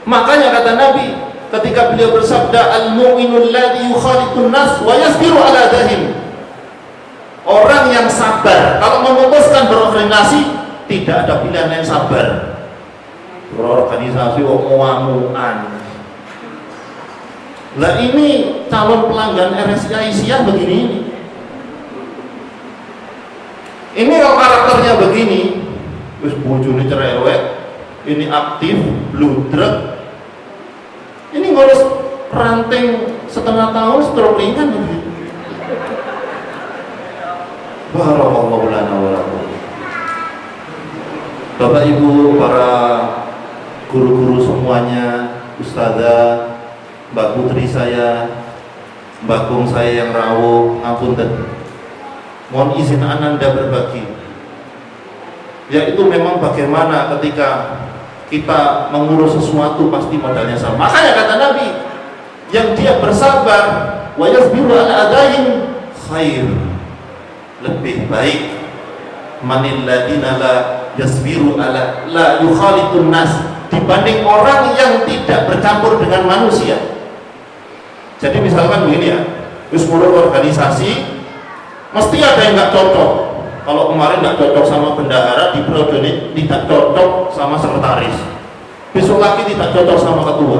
Makanya kata Nabi ketika beliau bersabda, al-mu'minul ladzi yukhalitun nas wa yasbiru ala dahim. Orang yang sabar kalau memutuskan berorganisasi, tidak ada pilihan lain sabar. Berorganisasi omongan. Lah ini calon pelanggan RSI Aisyah begini ini. Ini kalau karakternya begini, terus bojone cerewet, ini aktif, bludrek. Ini ngurus ranting setengah tahun stroke ringan begitu. Barakallahu lana wa lakum. Bapak Ibu, para guru-guru semuanya, ustazah, Mbak Putri saya, Mbak Gung saya yang rawuh, ngapunten. Mohon izin Ananda berbagi. Yaitu memang bagaimana ketika kita mengurus sesuatu pasti modalnya sama. Makanya kata Nabi, yang dia bersabar wa yasbiru ala adain khair, lebih baik manil ladina la yasbiru ala la yukhalitun nas, dibanding orang yang tidak bercampur dengan manusia. Jadi misalkan begini ya, terus organisasi mesti ada yang nggak cocok. Kalau kemarin nggak cocok sama bendahara, di periode ini tidak cocok sama sekretaris, besok lagi tidak cocok sama ketua.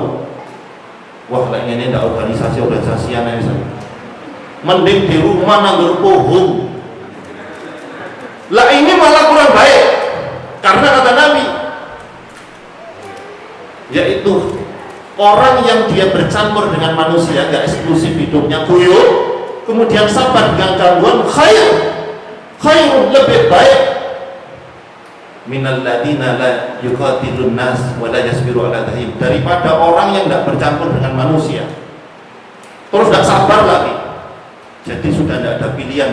Wah, ini tidak organisasian ya misalnya. Mending di rumah nanggur pohon. Lah ini malah kurang baik, karena kata Nabi, yaitu orang yang dia bercampur dengan manusia, nggak eksklusif hidupnya kuyuk, kemudian sabar dengan gangguan, khair lebih baik minal ladina la yuqatilun nas wa la yasbiru ala dahim, daripada orang yang tidak bercampur dengan manusia terus tidak sabar lagi. Jadi sudah tidak ada pilihan.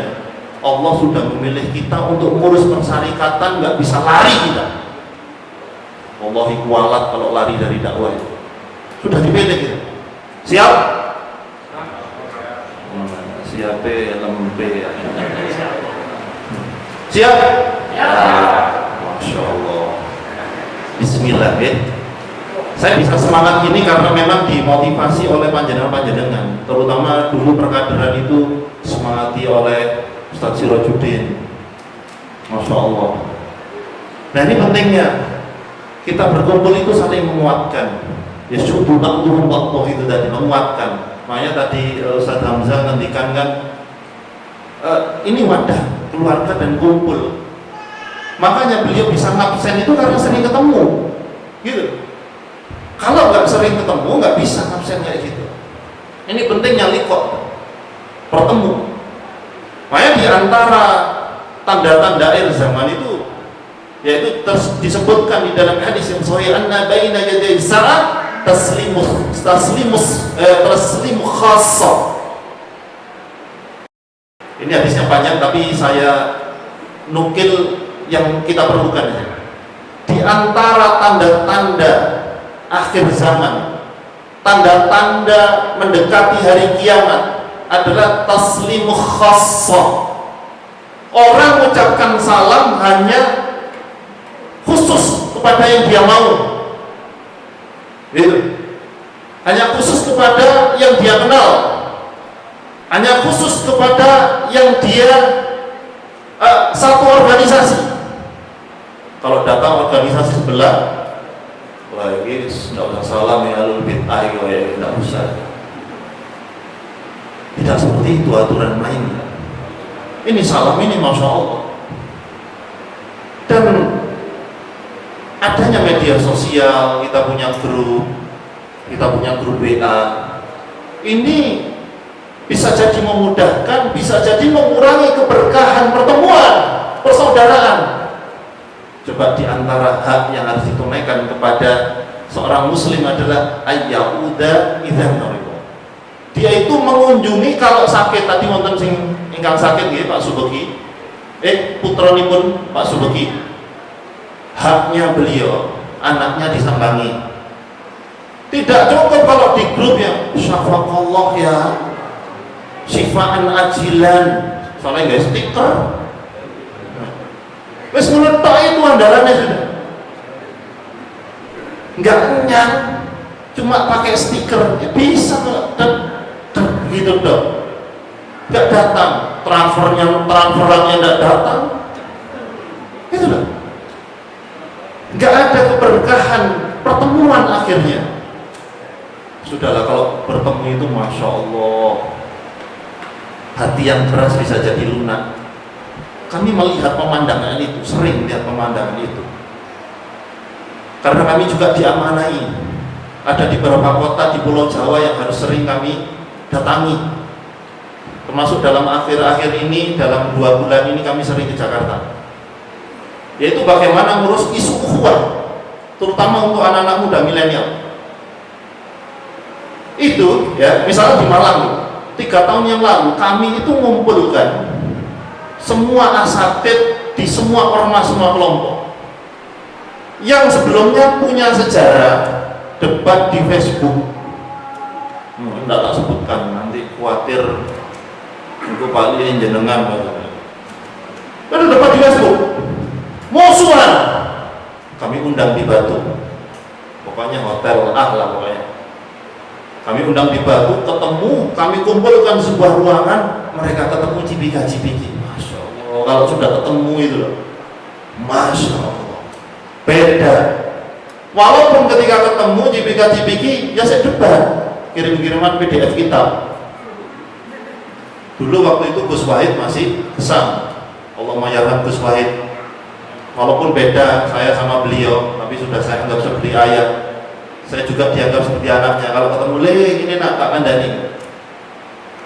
Allah sudah memilih kita untuk mengurus persyarikatan, nggak bisa lari kita. Wallahi kualat kalau lari dari dakwah itu. Sudah dipilih kita. Siap? Siap lempe. Siap? Ya. Masya Allah. Bismillah ya. Saya bisa semangat ini karena memang dimotivasi oleh panjenengan-panjenengan. Terutama dulu perkaderan itu semangati oleh Ustaz Sirajuddin. Masya Allah. Nah ini pentingnya kita berkumpul itu saling menguatkan. Ya syukur ba'duhum ba'duh itu tadi, menguatkan. Makanya tadi Ustaz Hamzah ngendikan kan, ini wadah keluarga dan kumpul. Makanya beliau bisa ngabsen itu karena sering ketemu, gitu. Kalau nggak sering ketemu nggak bisa ngabsen kayak gitu. Ini pentingnya liqo, bertemu. Makanya di antara tanda-tanda akhir zaman itu, yaitu disebutkan di dalam hadis yang sahih, anna baina yaday sa'ah taslimu khassa. Ini hadisnya panjang tapi saya nukil yang kita perlukan ya. Di antara tanda-tanda akhir zaman, tanda-tanda mendekati hari kiamat adalah taslimu khassa. Orang mengucapkan salam hanya khusus kepada yang dia mau, gitu. Hanya khusus kepada yang dia kenal, hanya khusus kepada yang dia satu organisasi. Kalau datang organisasi sebelah, wah ini tidak usah salam ya, alul bid'ah ya, tidak usah. Tidak seperti itu aturan mainnya. Ini salam ini Masya Allah. Dan adanya media sosial, kita punya grup WA, ini bisa jadi memudahkan, bisa jadi mengurangi keberkahan pertemuan, persaudaraan. Coba di antara hak yang harus ditunaikan kepada seorang muslim adalah ayyauda idzan marido. Dia itu mengunjungi kalau sakit. Tadi wonten sing ingkang sakit nggih Pak Subeki, putranipun Pak Subeki, haknya beliau anaknya disambangi. Tidak cukup kalau di grup yang syafaqallah ya, syifaan ajilan, soalnya nggak stiker. Wes meletak itu andalannya sudah. Nggak kenyang, cuma pakai stiker ya bisa gitu dong. Nggak datang, transferannya nggak datang, itu loh. Nggak ada keberkahan pertemuan akhirnya. Sudahlah kalau bertemu itu Masya Allah, hati yang keras bisa jadi lunak. Kami melihat pemandangan itu, sering lihat pemandangan itu. Karena kami juga diamanai. Ada di beberapa kota di Pulau Jawa yang harus sering kami datangi. Termasuk dalam akhir-akhir ini, dalam 2 bulan ini kami sering ke Jakarta. Yaitu bagaimana ngurus isu ukhuwah, terutama untuk anak-anak muda milenial. Itu ya, misalnya di Malang 3 tahun yang lalu kami itu mengumpulkan semua asatid di semua ormas, semua kelompok yang sebelumnya punya sejarah debat di Facebook. Tidak tak sebutkan, nanti khawatir itu paling jenengan. Ada debat di Facebook, musuhan. Kami undang di Batu, pokoknya hotel lah pokoknya. Kami undang di Batu, ketemu, kami kumpulkan sebuah ruangan, mereka ketemu cipika-cipiki. Masya Allah, kalau sudah ketemu itu loh, Masya Allah, beda. Walaupun ketika ketemu cipika-cipiki, ya saya debat, kirim-kiriman PDF kitab. Dulu waktu itu Gus Wahid masih kesam, Allahumma yarham Gus Wahid. Walaupun beda saya sama beliau, tapi sudah saya anggap seperti ayah. Saya juga dianggap seperti anaknya. Kalau ketemu, ini nak tak kandani.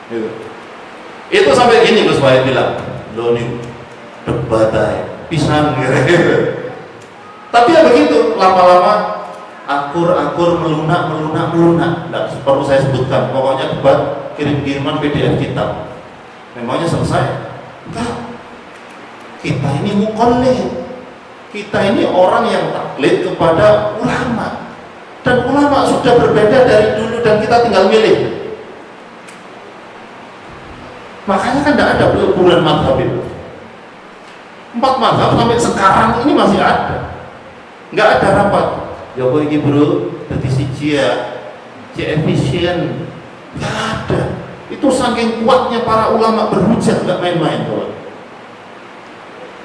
Gitu. Itu sampai gini Gus Wahid bilang, lo nih debat pisang gitu. Tapi ya begitu, lama-lama akur melunak. Tidak perlu saya sebutkan. Pokoknya debat, kirim-kiriman PDF kitab. Memangnya selesai? Enggak. Kita ini muqallid. Kita ini orang yang taklid kepada ulama. Dan ulama sudah berbeda dari dulu dan kita tinggal milih. Makanya kan tidak ada peleburan mazhab itu. 4 mazhab sampai sekarang ini masih ada. Nggak ada rapat. Ya boy bro, jadi siji ya, efisien. Nggak ada. Itu saking kuatnya para ulama berhujah, nggak main-main tuh.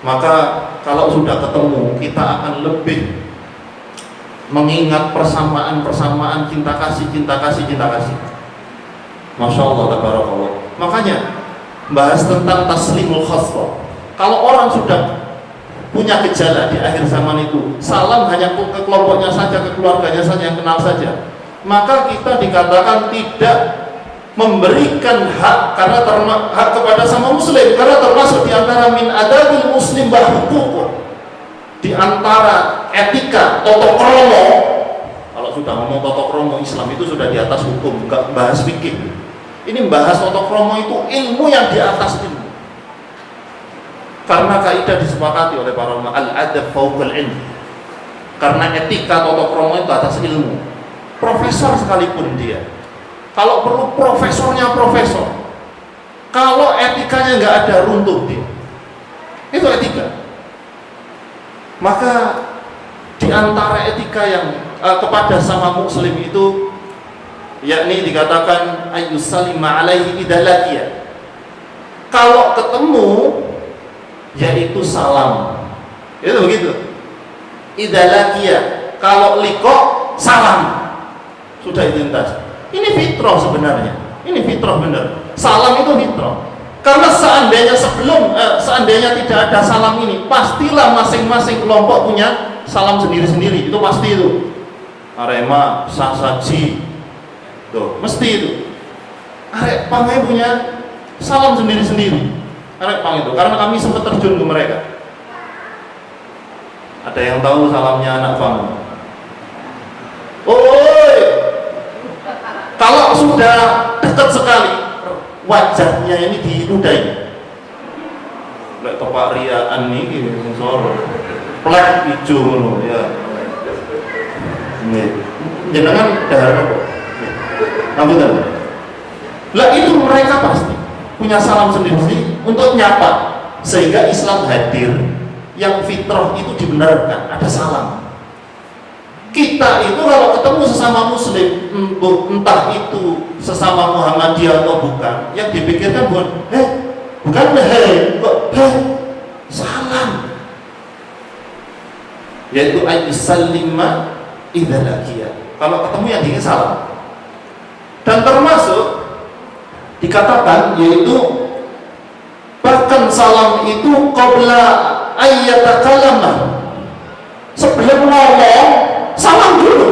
Maka kalau sudah ketemu, kita akan lebih mengingat persamaan, cinta kasih. Masya Allah, tabarakallah. Makanya bahas tentang taslimul khassa. Kalau orang sudah punya gejala di akhir zaman itu, salam hanya ke kelompoknya saja, ke keluarganya saja, yang kenal saja, maka kita dikatakan tidak memberikan hak karena hak kepada sama muslim, karena termasuk di antara min adabil simbahuku kok. Di antara etika toto kromo, kalau sudah ngomong toto kromo Islam itu sudah di atas hukum, nggak bahas fikih. Ini bahas toto kromo itu ilmu yang di atas ilmu. Karena kaidah disepakati oleh para ulama al-adab fawqal ilm. Karena etika toto kromo itu atas ilmu. Profesor sekalipun dia, kalau perlu profesornya profesor, kalau etikanya nggak ada, runtuh dia. Itu etika. Maka di antara etika yang kepada sama muslim itu, yakni dikatakan ayyusalima alaihi idalakia. Kalau ketemu, yaitu salam. Itu begitu. Idalakia. Kalau liqa, salam. Sudah itu lintas. Ini fitrah sebenarnya. Ini fitrah benar. Salam itu fitrah. Karena seandainya tidak ada salam ini, pastilah masing-masing kelompok punya salam sendiri-sendiri. Itu pasti itu. Arema, Sasaji, tuh mesti itu. Arek Pangai punya salam sendiri-sendiri. Arek Pang itu, karena kami sempat terjun ke mereka. Ada yang tahu salamnya anak Pang? Oi, kalau sudah dekat sekali, wajahnya ini diludahi. Lek topak riaan niki sing soro. Plek ijo ngono ya. Nggih. Jenengan dahar apa? Ngapunten. Lah itu mereka pasti punya salam sendiri-sendiri untuk nyapa, sehingga Islam hadir yang fitrah itu dibenarkan, ada salam. Kita itu kalau ketemu sesama muslim, entah itu sesama Muhammadiyah atau bukan, yang dipikirkan bukan salam. Yaitu ayyusallima idza laqiya. Kalau ketemu yang diingin salam. Dan termasuk dikatakan, yaitu bahkan salam itu qabla ayyatakallama. Sebelum ngomong, salam dulu.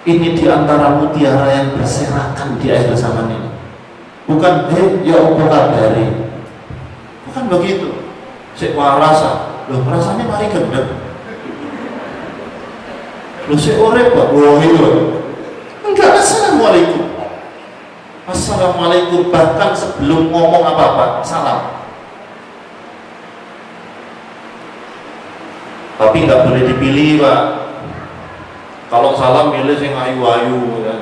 Ini diantara mutiara yang berserakan di akhir zaman ini. Bukan, ya Allah kabari. Bukan begitu. Sik warasa, loh rasanya mari gendeng. Loh sik urip kok, wong itu. Enggak, assalamualaikum. Assalamualaikum, bahkan sebelum ngomong apa-apa, salam. Tapi nggak boleh dipilih, Pak. Kalau salam milih yang ayu-ayu ya.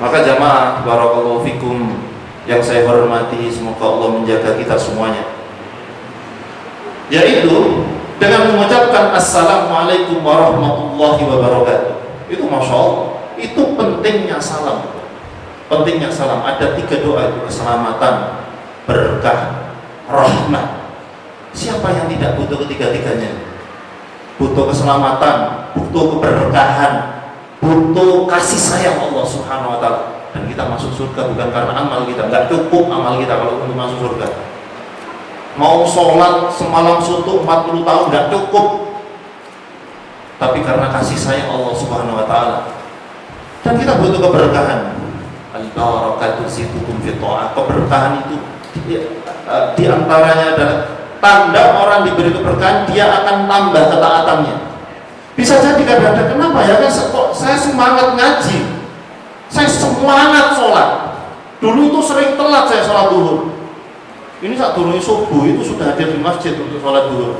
Maka jamaah barakallahu fikum yang saya hormati, semoga Allah menjaga kita semuanya, yaitu dengan mengucapkan assalamualaikum warahmatullahi wabarakatuh. Itu masya Allah, itu pentingnya salam. Pentingnya salam, ada 3 doa itu: keselamatan, berkah, rahmat. Siapa yang tidak butuh ketiga-tiganya? Butuh keselamatan, butuh keberkahan, butuh kasih sayang Allah Subhanahu wa ta'ala. Dan kita masuk surga bukan karena amal kita, nggak cukup amal kita kalau untuk masuk surga. Mau sholat semalam suntuk 40 tahun nggak cukup, tapi karena kasih sayang Allah Subhanahu wa ta'ala. Dan kita butuh keberkahan. Al-barakatu situkum fi ta'ah. Keberkahan itu di antaranya adalah tanda orang diberi keberkahan, dia akan tambah ketaatannya. Bisa jadi kadang-kadang, kenapa ya, kok saya semangat ngaji, saya semangat sholat. Dulu itu sering telat saya sholat duhur. Ini saat turun subuh itu sudah hadir di masjid untuk sholat duhur.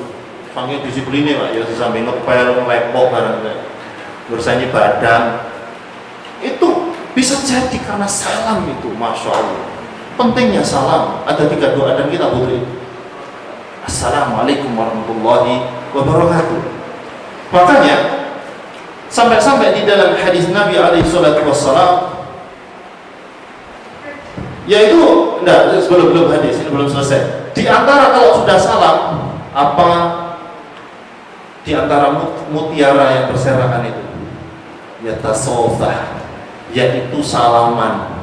Saking disiplinnya Pak, ya di samping ngepel, lepok barang, bersanyi badan. Itu bisa jadi karena salam itu, masya Allah. Pentingnya salam, ada 3 doa dan kita butuh itu. Assalamualaikum warahmatullahi wabarakatuh. Makanya sampai-sampai di dalam hadis Nabi alaihi salatu wassalam, yaitu sebelum hadis ini belum selesai. Di antara kalau sudah salam, apa di antara mutiara yang berserakan itu? Yatasofah, yaitu salaman.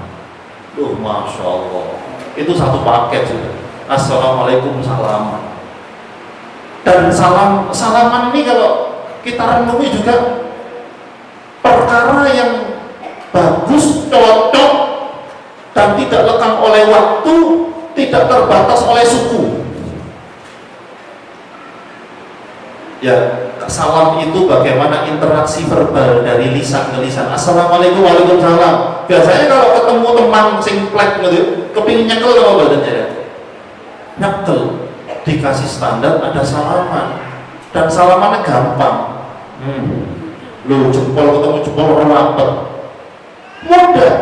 Masya Allah, itu satu paket sudah. Assalamualaikum, salaman. Dan salaman ini kalau kita renungi juga perkara yang bagus, cocok, dan tidak lekang oleh waktu, tidak terbatas oleh suku. Ya, salam itu bagaimana interaksi verbal dari lisan ke lisan. Assalamualaikum, waalaikumsalam. Biasanya kalau ketemu teman sing plek gitu, kepingin nyekel apa badannya? Nyekel. Dikasih standar ada salaman, dan salamannya gampang. Lu jempol ketemu jempol rapat, mudah.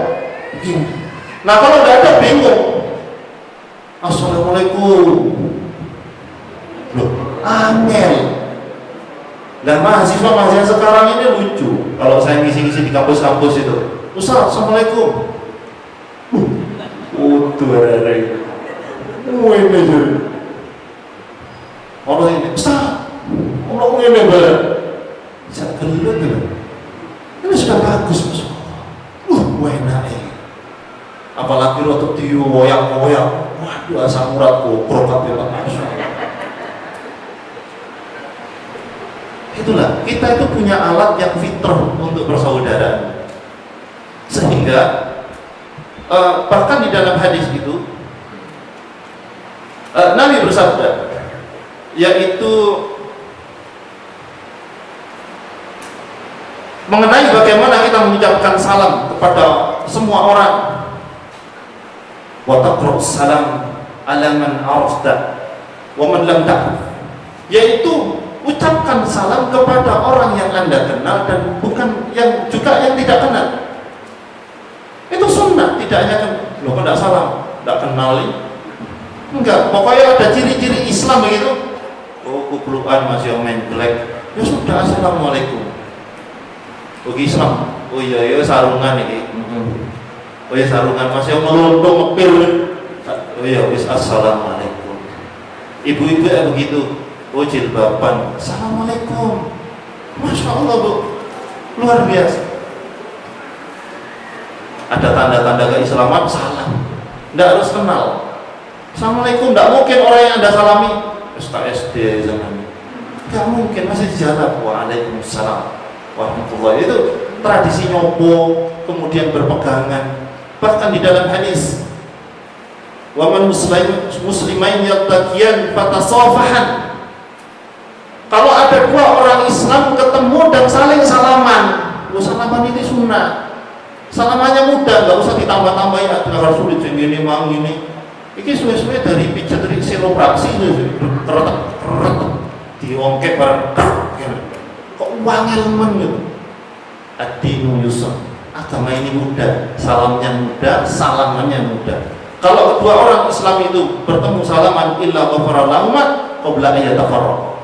Nah kalau nggak ada bingung. Assalamualaikum. Loh, angel. Dan mahasiswa sekarang ini lucu. Kalau saya ngisi-ngisi di kampus-kampus itu, Ustaz, Assalamualaikum. Utuh ada ini. Orang ini, Ustaz, orang ini bener. Saya gelut gitu. Ini sudah bagus, Mas. Enak ya. Apalagi rotok tiu, woyak-woyak. Waduh, asam urat krokat ya Pak. Itulah, kita itu punya alat yang fitrah untuk bersaudara. Sehingga bahkan di dalam hadis itu Nabi bersabda, yaitu mengenai bagaimana kita mengucapkan salam kepada semua orang. Wa taqra'u salam ala man arafta wa man lam ta'rif, yaitu ucapkan salam kepada orang yang Anda kenal dan bukan yang juga yang tidak kenal. Itu sunnah, tidak hanya loh kok tidak salam, tidak kenali. Enggak, pokoknya ada ciri-ciri Islam begitu. Oh, kuplukan masih main jelek. Ya sudah, assalamualaikum. Bagi Islam. Oh iya, sarungan ini. Oh iya, sarungan masih meluntung ngepil. Oh iya, wis assalamualaikum. Ibu-ibu ya begitu. Oh jilbaban, assalamualaikum. Masya Allah Bu, luar biasa. Ada tanda-tanda keislaman, salam. Tidak harus kenal. Assalamualaikum, tidak mungkin orang yang Anda salami SKSD zaman ini. Tidak mungkin, masih jalan. Waalaikumsalam warahmatullahi. Itu tradisi nyopo, kemudian berpegangan. Bahkan di dalam hadis, waman muslimain yattaqiyan fatasafahan. Kalau ada dua orang Islam ketemu dan saling salaman, salaman ini sunnah. Salamannya mudah, nggak usah ditambah-tambahin. Harus sulit ini, mau ini. Ini suwe-suwe dari pijat dari siropraksi itu, diongkek bareng, kok uangnya lemen gitu. Ad-dinu yusr, agama ini mudah, salamnya mudah, salamannya mudah. Kalau kedua orang Islam itu bertemu salaman, illa ghafara lahuma qabla ayyatafarraq.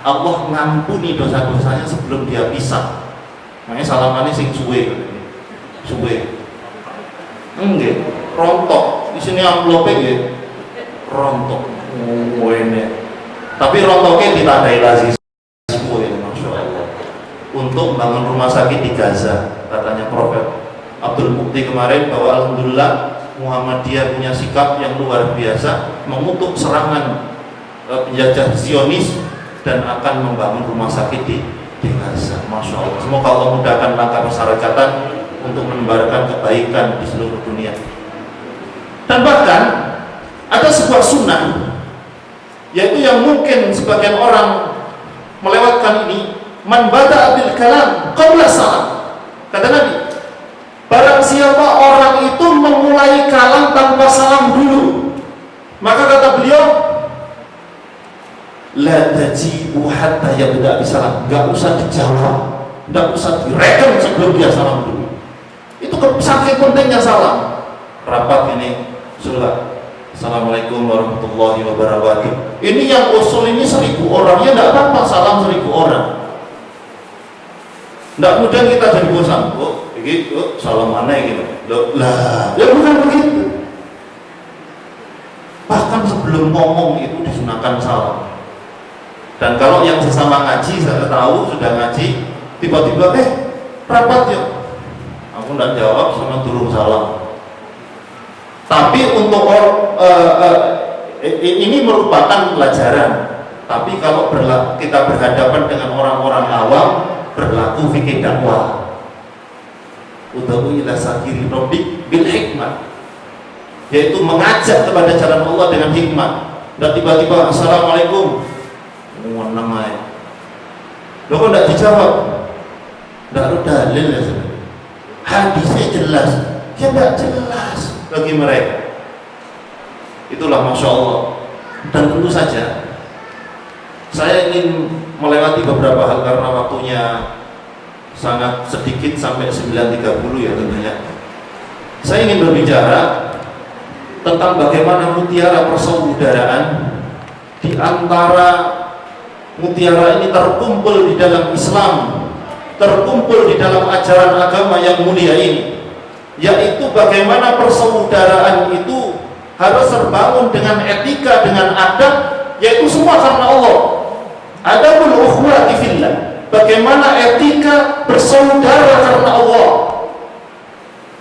Allah ngampuni dosa-dosanya sebelum dia pisah. Makanya salamannya sing suwe. Enggak, rontok. Di sini amplopnya nggih rontok. Ini. Tapi rontoknya ditandai lazis. Masya Allah. Untuk membangun rumah sakit di Gaza, katanya Prophet Abdul Mukti kemarin, bahwa alhamdulillah Muhammadiyah punya sikap yang luar biasa mengutuk serangan penjajah Zionis dan akan membangun rumah sakit di Gaza. Masya Allah. Semoga Allah mudahkan langkah masyarakatan untuk menebarkan kebaikan di seluruh dunia. Dan bahkan ada sebuah sunnah, yaitu yang mungkin sebagian orang melewatkan ini, man bada'a bil kalam qabla salam. Kata Nabi, barang siapa orang itu memulai kalam tanpa salam dulu, maka kata beliau, la tajibu hatta yabda' bisalam. Enggak usah dijawab, enggak usah direken sebelum dia salam dulu. Itu saking pentingnya salam. Rapat ini surat, assalamualaikum warahmatullahi wabarakatuh. Ini yang usul ini 1000 orang, ya enggak apa-apa salam 1000 orang. Enggak mudah kita jadi bosan. Oh, ini salam aneh gitu. Lah, ya bukan begitu. Bahkan sebelum ngomong itu disunahkan salam. Dan kalau yang sesama ngaji, saya tahu sudah ngaji, tiba-tiba rapat ya, aku tidak jawab sama turun salam. Tapi untuk ini merupakan pelajaran. Tapi kalau kita berhadapan dengan orang-orang awam, berlaku fikih dakwah. Ud'u ila sabili rabbik bil hikmah. yaitu mengajak kepada jalan Allah dengan hikmah. Dan tiba-tiba assalamualaikum, menang aja. Lo kok tidak dijawab? Tidak ada dalil ya sebenarnya. Hadisnya jelas, ya tidak jelas bagi mereka. Itulah Masya Allah. Dan tentu saja saya ingin melewati beberapa hal karena waktunya sangat sedikit sampai 9.30 ya tentunya. Saya ingin berbicara tentang bagaimana mutiara persaudaraan di antara mutiara ini terkumpul di dalam Islam, terkumpul di dalam ajaran agama yang mulia ini, yaitu bagaimana persaudaraan itu harus terbangun dengan etika, dengan adab, yaitu semua karena Allah. Adabul ukhwati fillah, bagaimana etika bersaudara karena Allah.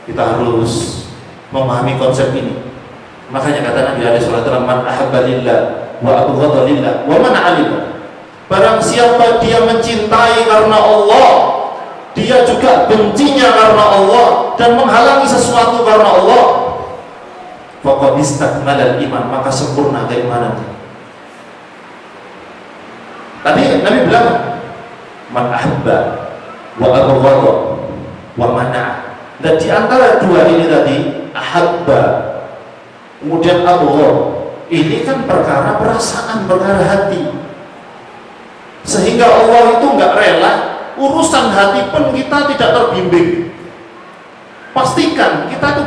Kita harus memahami konsep ini. Makanya kata Nabi alaihi wasallam, man ahabba lillah wa abghadha lillah wa man alima. Barang siapa dia mencintai karena Allah, dia juga bencinya karena Allah dan menghalangi sesuatu karena Allah, faqad istakmala al-iman, maka sempurna keimanannya. Tadi Nabi bilang man ahabba wa abghadha wa mana'a. Dan di antara dua ini tadi, ahabba kemudian abghadha, ini kan perkara perasaan, perkara hati. Sehingga Allah itu nggak rela urusan hati pun kita tidak terbimbing. Pastikan kita itu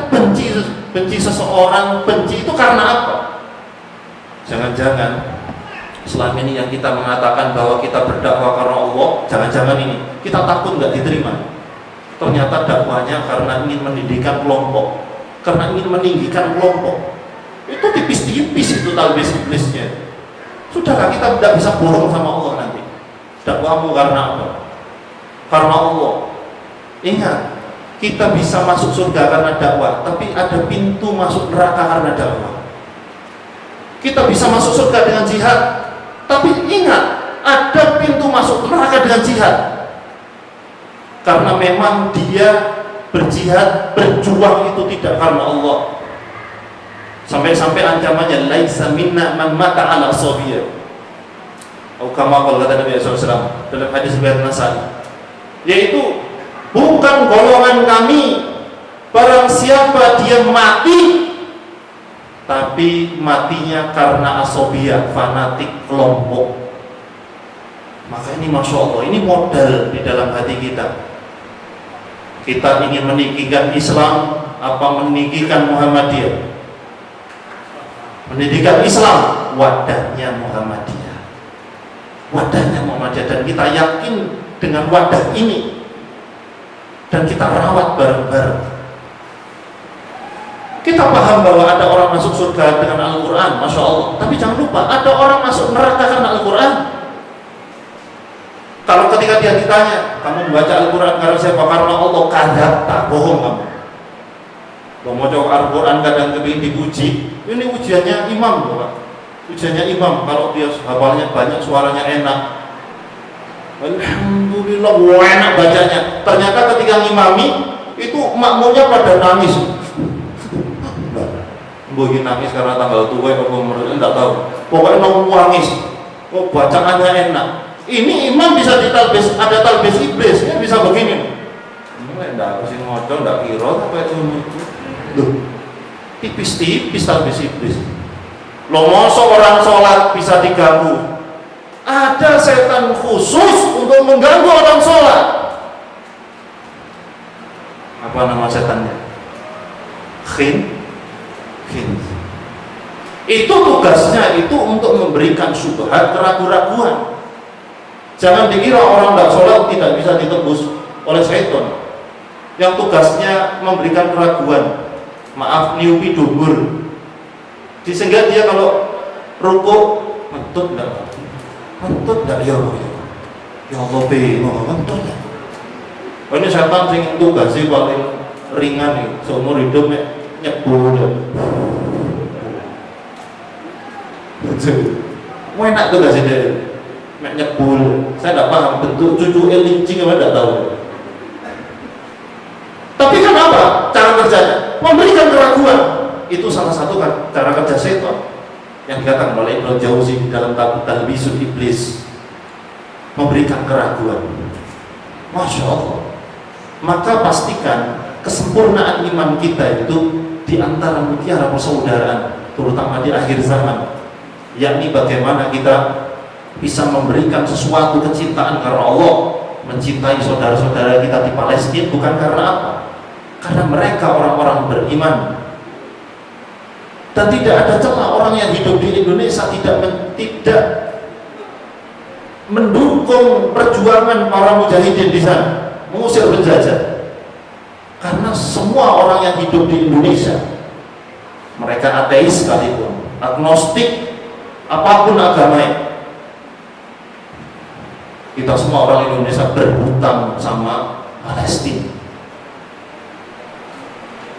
benci seseorang, benci itu karena apa? Jangan-jangan selama ini yang kita mengatakan bahwa kita berdakwah karena Allah, jangan-jangan ini kita takut nggak diterima. Ternyata dakwahnya karena ingin mendidikkan kelompok, karena ingin meninggikan kelompok. Itu tipis-tipis itu talbis iblisnya. Sudahlah, kita tidak bisa bohong sama Allah nanti. Dakwahmu karena apa? Karena Allah. Ingat, kita bisa masuk surga karena dakwah, tapi ada pintu masuk neraka karena dakwah. Kita bisa masuk surga dengan jihad, tapi ingat, ada pintu masuk neraka dengan jihad. Karena memang dia berjihad, berjuang itu tidak karena Allah. Sampai-sampai ancamannya laisa minna man mata ala sabiyah. Atau kama qala Nabi sallallahu alaihi wasallam dalam hadis riwayat Nasai, yaitu bukan golongan kami barang siapa dia mati tapi matinya karena asobiyah, fanatik, kelompok. Maka ini Masya Allah, ini modal di dalam hati kita. Kita ingin meninggikan Islam apa meninggikan Muhammadiyah? Pendidikan Islam, wadahnya Muhammadiyah, wadahnya Muhammadiyah, dan kita yakin dengan wadah ini dan kita rawat bareng-bareng. Kita paham bahwa ada orang masuk surga dengan Al-Quran, Masya Allah, tapi jangan lupa ada orang masuk neraka karena Al-Quran. Kalau ketika dia ditanya, kamu membaca Al-Quran karena siapa? Karena Allah. Kadang tak bohong kamu. Kalau mau coba Al-Quran kadang kepingin dipuji, ini ujiannya imam, Pak. Ujiannya imam. Kalau dia hafalnya banyak, suaranya enak, alhamdulillah, enak bacanya. Ternyata ketika ngimami itu makmumnya pada nangis. Mungkin nangis karena tanggal tua atau menurut enggak tahu. Pokoknya nangis. Oh, bacaannya enak. Ini imam bisa ditalbis, ada talbis iblis, ya bisa begini. Ini enggak aku sih ngocok, enggak kira apa itu. Loh, tipis-tipis talbis iblis. Lo mosok orang sholat bisa diganggu. Ada setan khusus untuk mengganggu orang sholat. Apa nama setannya? Khin. Itu tugasnya itu untuk memberikan syubhat, keraguan-raguan. Jangan dikira orang tidak sholat tidak bisa ditebus oleh setan. Yang tugasnya memberikan keraguan, maaf, niupi dubur, sehingga dia kalau rukuk mentut enggak, ya Allah bingung mentut ya. Ini setan sing tugasnya paling ringan nih seumur hidup nyebul. Mau enak tuh gak sih dia nyebul. Saya tidak paham bentuk cucu elincing apa tidak tahu. Tapi kan apa cara kerjanya? Memberikan keraguan. itu salah satu cara kerja setan yang dikatakan oleh Ibnu Jauzi di dalam Talbisul Iblis, memberikan keraguan. Masya Allah. Maka pastikan kesempurnaan iman kita itu di antara mutiara persaudaraan, terutama di akhir zaman, yakni bagaimana kita bisa memberikan sesuatu kecintaan karena Allah, mencintai saudara-saudara kita di Palestina bukan karena apa? Karena mereka orang-orang beriman. Dan tidak ada celah orang yang hidup di Indonesia tidak mendukung perjuangan para mujahidin di sana, mengusir penjajah. Karena semua orang yang hidup di Indonesia, mereka ateis sekalipun, agnostik, apapun agamanya, kita semua orang Indonesia berhutang sama Palestina.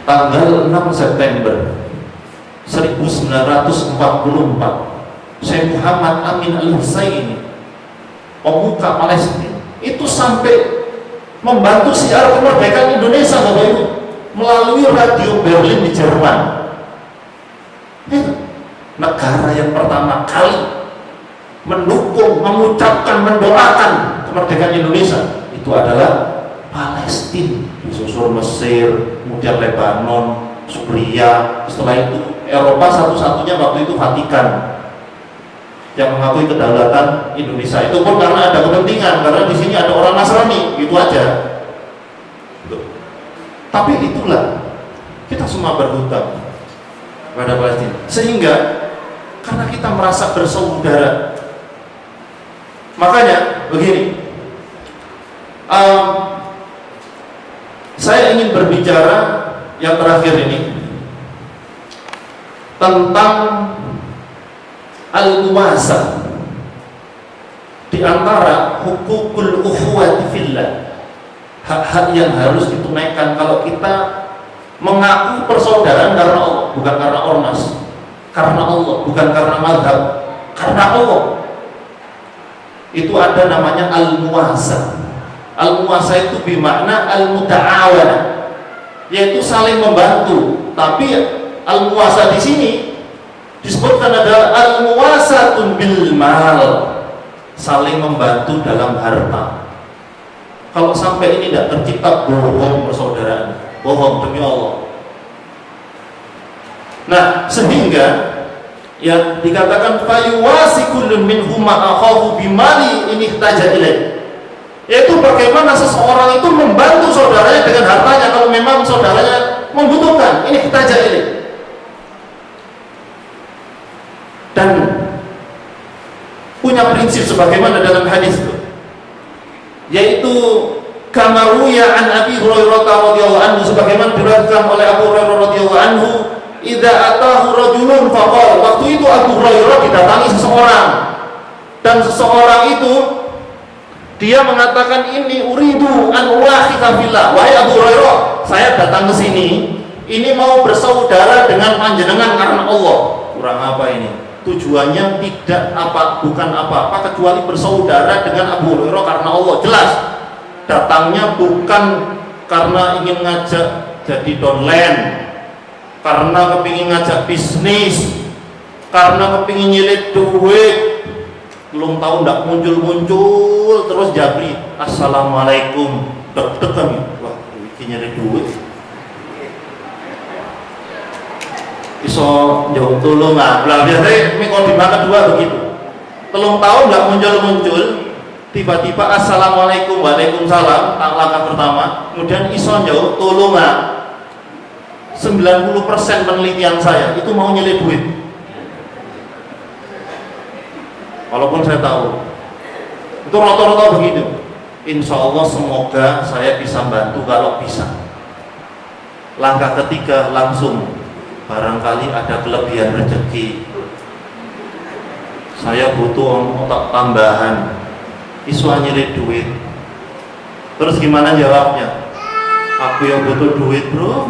Tanggal 6 September 1944, Syekh Muhammad Amin Al-Husaini, pemuka Palestina, itu sampai membantu siar kemerdekaan Indonesia Bapak Ibu melalui radio Berlin di Jerman. Negara yang pertama kali mendukung, mengucapkan, mendoakan kemerdekaan Indonesia itu adalah Palestina, disusul Mesir, kemudian Lebanon, Suriah, setelah itu Eropa satu-satunya waktu itu Vatikan yang mengakui kedaulatan Indonesia. Itu pun karena ada kepentingan, karena di sini ada orang Nasrani, itu aja. Tapi itulah, kita semua berhutang pada Palestina. Sehingga karena kita merasa bersaudara, makanya begini, saya ingin berbicara yang terakhir ini tentang al-muwasah di antara hukukul ukhuwati fillah, hak-hak yang harus ditunaikan kalau kita mengaku persaudaraan karena Allah, bukan karena ormas, karena Allah, bukan karena mazhab, karena Allah. Itu ada namanya al-muwasah. Al-muwasah itu bermakna al-muta'awanah, yaitu saling membantu. Tapi al-muwasah di sini disebutkan adalah al-muwasatun bil mal, saling membantu dalam harta. Kalau sampai ini tidak tercipta, bohong persaudaraan, bohong demi Allah. Nah, sehingga ya dikatakan fayuwasi kullun minhuma akhahu bimali in ihtaja ilaih, yaitu bagaimana seseorang itu membantu saudaranya dengan hartanya kalau memang saudaranya membutuhkan, ini ihtaja ilaih. Dan punya prinsip sebagaimana dalam hadis itu, yaitu kama ruya an Abi Hurairah radhiyallahu anhu, sebagaimana diriwayatkan oleh Abu Hurairah radhiyallahu anhu, idza atahu rajulun faqala, waktu itu Abu Hurairah didatangi seseorang, dan seseorang itu dia mengatakan, ini uridu an uwakhika fillah, wahai Abu Hurairah, saya datang ke sini ini mau bersaudara dengan panjenengan karena Allah. Kurang apa ini? Tujuannya tidak apa, bukan apa-apa kecuali bersaudara dengan Abu Hurairah karena Allah. Jelas datangnya bukan karena ingin ngajak jadi downline, karena kepingin ngajak bisnis, karena kepingin nyilit duit. Belum tahu ndak muncul-muncul terus jabri assalamualaikum, deg-degan, wah iki nyilit duit iso jauh tolong lah. Biasanya mikodima kedua begitu, telung tahun nggak muncul-muncul, tiba-tiba assalamualaikum, waalaikumsalam, langkah pertama, kemudian iso jauh tolong lah. 90% penelitian saya itu mau nyelip duit, walaupun saya tahu itu rata-rata begitu. Insya Allah semoga saya bisa bantu kalau bisa. Langkah ketiga langsung, barangkali ada kelebihan rezeki, saya butuh otak tambahan, isu nyelip duit. Terus gimana jawabnya? Aku yang butuh duit bro.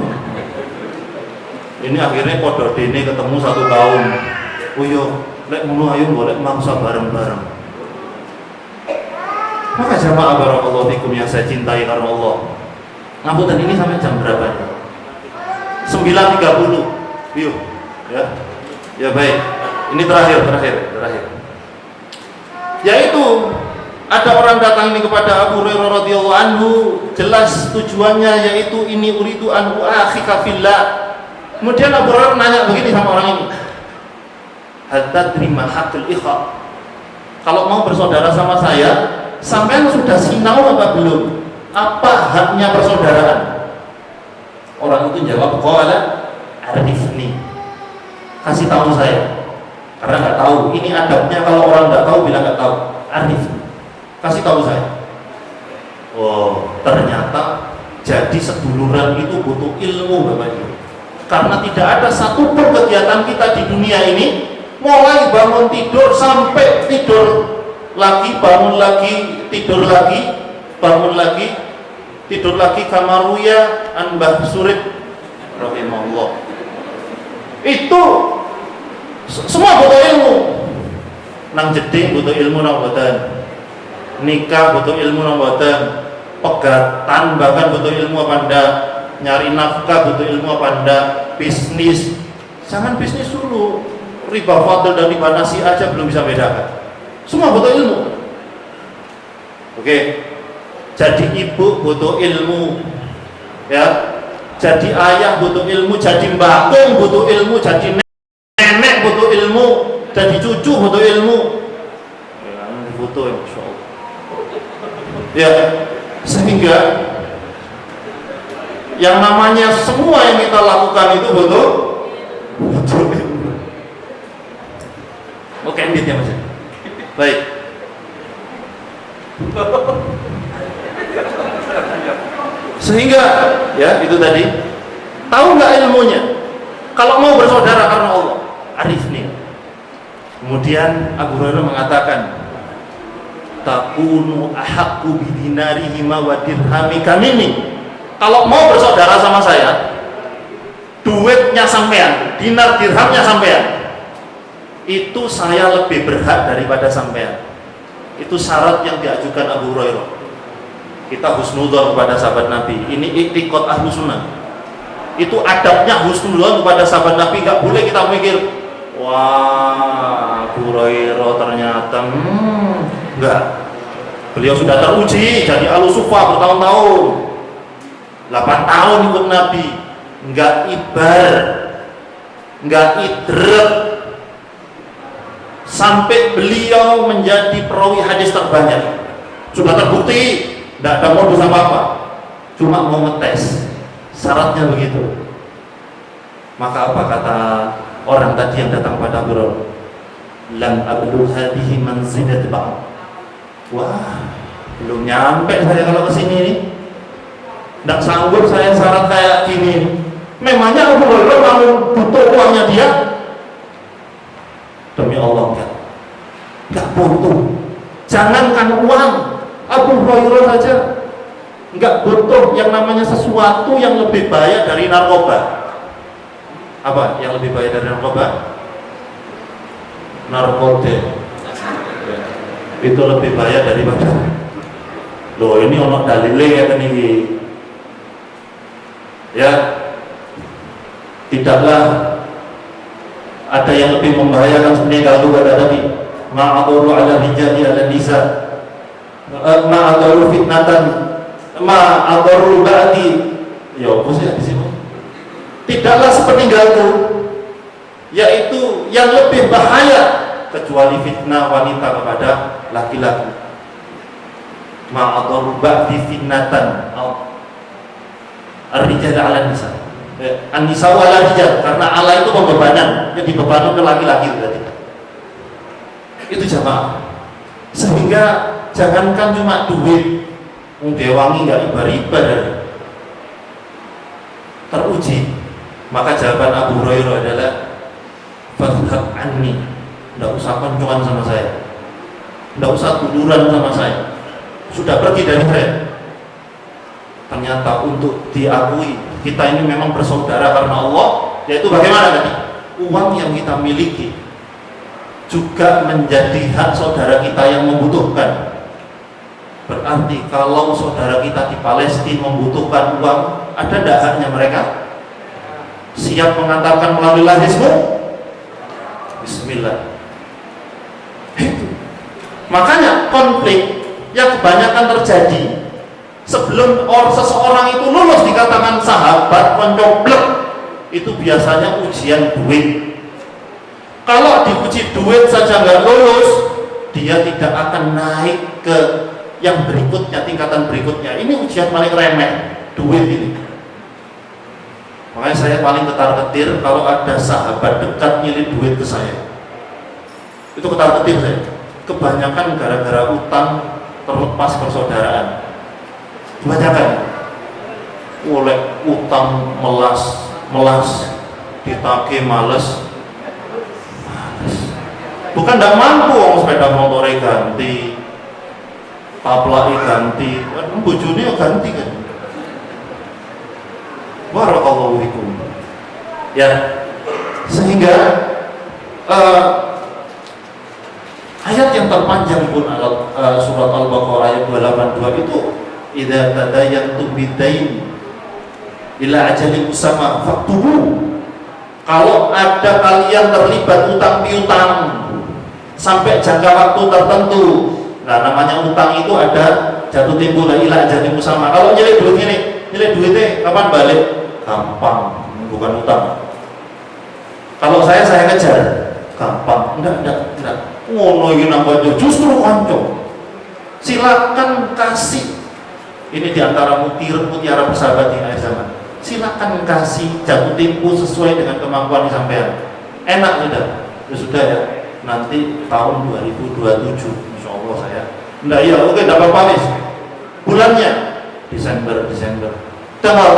Ini akhirnya podo dene ketemu 1 tahun. Oh yo, lek ngono ayo golek mangsa bareng-bareng. Maka jamaah barakallahu fikum yang saya cintai karena Allah. Ngapunten, ini sampai jam berapa ya? 9.30. Yuk, ya. Ya baik. Ini terakhir. Yaitu ada orang datang ini kepada Abu Hurairah radhiyallahu anhu, jelas tujuannya yaitu ini uridu an uakhika fillah. Kemudian Abu Hurairah nanya begini sama orang ini. Hatta terima hakul ikha. Kalau mau bersaudara sama saya, sampean sudah sinau apa belum? Apa haknya persaudaraan? Orang itu jawab, qala arifni. Kasih tahu saya. Karena nggak tahu. Ini adabnya kalau orang nggak tahu bilang nggak tahu. Arifni. Kasih tahu saya. Oh, ternyata jadi seduluran itu butuh ilmu, Bapak Ibu. Karena tidak ada satupun kegiatan kita di dunia ini, mulai bangun tidur sampai tidur lagi, bangun lagi, tidur lagi, bangun lagi, tidur lagi, kamaruya an Mbah Surip rahimahullah. Itu semua butuh ilmu. Nang jeding butuh ilmu nang boten. Nikah butuh ilmu nang boten. Pegatan bahkan butuh ilmu apa ndak? Nyari nafkah butuh ilmu apa ndak? Bisnis. Jangan bisnis dulu. Riba fadl dan riba nasi aja belum bisa bedakan. Semua butuh ilmu. Oke. Jadi ibu butuh ilmu. Ya. Jadi ayah butuh ilmu, jadi mbakung butuh ilmu, jadi nenek butuh ilmu, jadi cucu butuh ilmu. Ya, butuh ya, Masya Allah. Ya, sehingga yang namanya semua yang kita lakukan itu butuh ilmu. Oke, ya Mas. Baik. Sehingga ya itu tadi, tahu nggak ilmunya? Kalau mau bersaudara karena Allah, arifni. Kemudian Abu Hurairah mengatakan, takunu ahaqqu bidinarihi wa dirhami kamini. Kalau mau bersaudara sama saya, duitnya sampean, dinar dirhamnya sampean, itu saya lebih berhak daripada sampean. Itu syarat yang diajukan Abu Hurairah. Kita husnudzon kepada sahabat Nabi. Ini iktikad ahlu sunnah. Itu adabnya husnudzon kepada sahabat Nabi. Nggak boleh kita mikir, wah Abu Hurairah ternyata enggak. Beliau sudah teruji jadi ahlu sufah bertahun-tahun, 8 tahun ikut Nabi, nggak ibar, nggak idrek, sampai beliau menjadi perawi hadis terbanyak. Sudah terbukti, tidak ada modus apa-apa, cuma mau ngetes, syaratnya begitu. Maka apa kata orang tadi yang datang pada Abu? Lam ablu hadhihi manzilat ba'd. Wah, belum nyampe saya kalau kesini nih. Tidak sanggup saya syarat kayak gini. Memangnya Abu Hurairah mau butuh uangnya dia? Demi Allah enggak butuh. Jangankan uang, Abu Hurairah saja enggak butuh yang namanya sesuatu yang lebih bahaya dari narkoba. Apa yang lebih bahaya dari narkoba? Narkoba. Itu lebih bahaya daripada. Loh, ini ono dalile ya ini. Ya, tidaklah ada yang lebih membahayakan sebenarnya kalau kata tadi, ma'aduru ala rijali ala nisa, ma'aduru fitnatan, ma'aduru ba'di. Ya apa sih di sini? Tidaklah sepeninggalku, yaitu yang lebih bahaya kecuali fitnah wanita kepada laki-laki. Ma'aduru ba'di fitnatan ar-rijal ala nisa. An-nisa ala rijal, karena ala itu pembebanan yang dibebankan ke laki-laki berarti. Itu jamaah. Sehingga jangankan cuma duit, dewangi nggak ibar-ibar, teruji. Maka jawaban Abu Hurairah adalah fadhhab anni, nggak usah koncoan sama saya, nggak usah duluran sama saya, sudah pergi dari saya. Ternyata untuk diakui kita ini memang bersaudara karena Allah, yaitu bagaimana tadi? Uang yang kita miliki juga menjadi hak saudara kita yang membutuhkan. Berarti kalau saudara kita di Palestina membutuhkan uang, ada tidak haknya mereka? siap mengantarkan melalui lahismu? Bismillah. Itu. Makanya konflik yang kebanyakan terjadi sebelum seseorang itu lulus dikatakan sahabat mencoblek, itu biasanya ujian duit. Kalau diuji duit saja nggak lulus, dia tidak akan naik ke yang berikutnya, tingkatan berikutnya. Ini ujian paling remeh, duit ini. Makanya saya paling ketar-ketir kalau ada sahabat dekat nyilih duit ke saya. Itu ketar-ketir saya. Kebanyakan gara-gara utang terlepas persaudaraan. Kebanyakan oleh utang melas ditagih males. Bukan tidak mampu, sepeda motornya ganti, taplaknya ganti, bojone ganti kan. Barakallahu fikum. Ya, sehingga ayat yang terpanjang pun surat Al-Baqarah ayat 282 itu, idza tadayantum bidain ila ajalin musamma faktubu. Kalau ada kalian terlibat utang piutang sampai jangka waktu tertentu, nah namanya utang itu ada jatuh tempo ila ajalin musamma. Kalau nyilih duit ini, nyilih duitnya kapan balik? Gampang, bukan utang. Kalau saya kejar, gampang. Enggak. Ngono iki nang kanca, justru kanca. Silakan kasih. Ini diantara mutiara persahabatan di akhir zaman. Silakan kasih jatuh tempo sesuai dengan kemampuan sampean. Enak sudah. Ya sudah ya. Nanti tahun 2027 insyaallah saya. Enggak ya, oke enggak apa-apa wis. Bulannya Desember. Tanggal.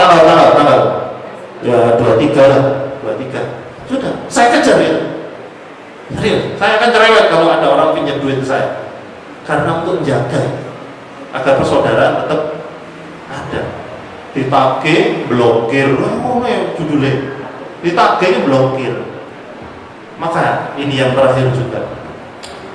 Ya 23 lah, 23. Sudah, saya kejar ya. Serius, saya akan cerewet kalau ada orang pinjam duit ke saya. Karena untuk menjaga agar persaudaraan tetap ada. Ditagih, blokir, judulnya ditagih, blokir. Maka ini yang terakhir juga.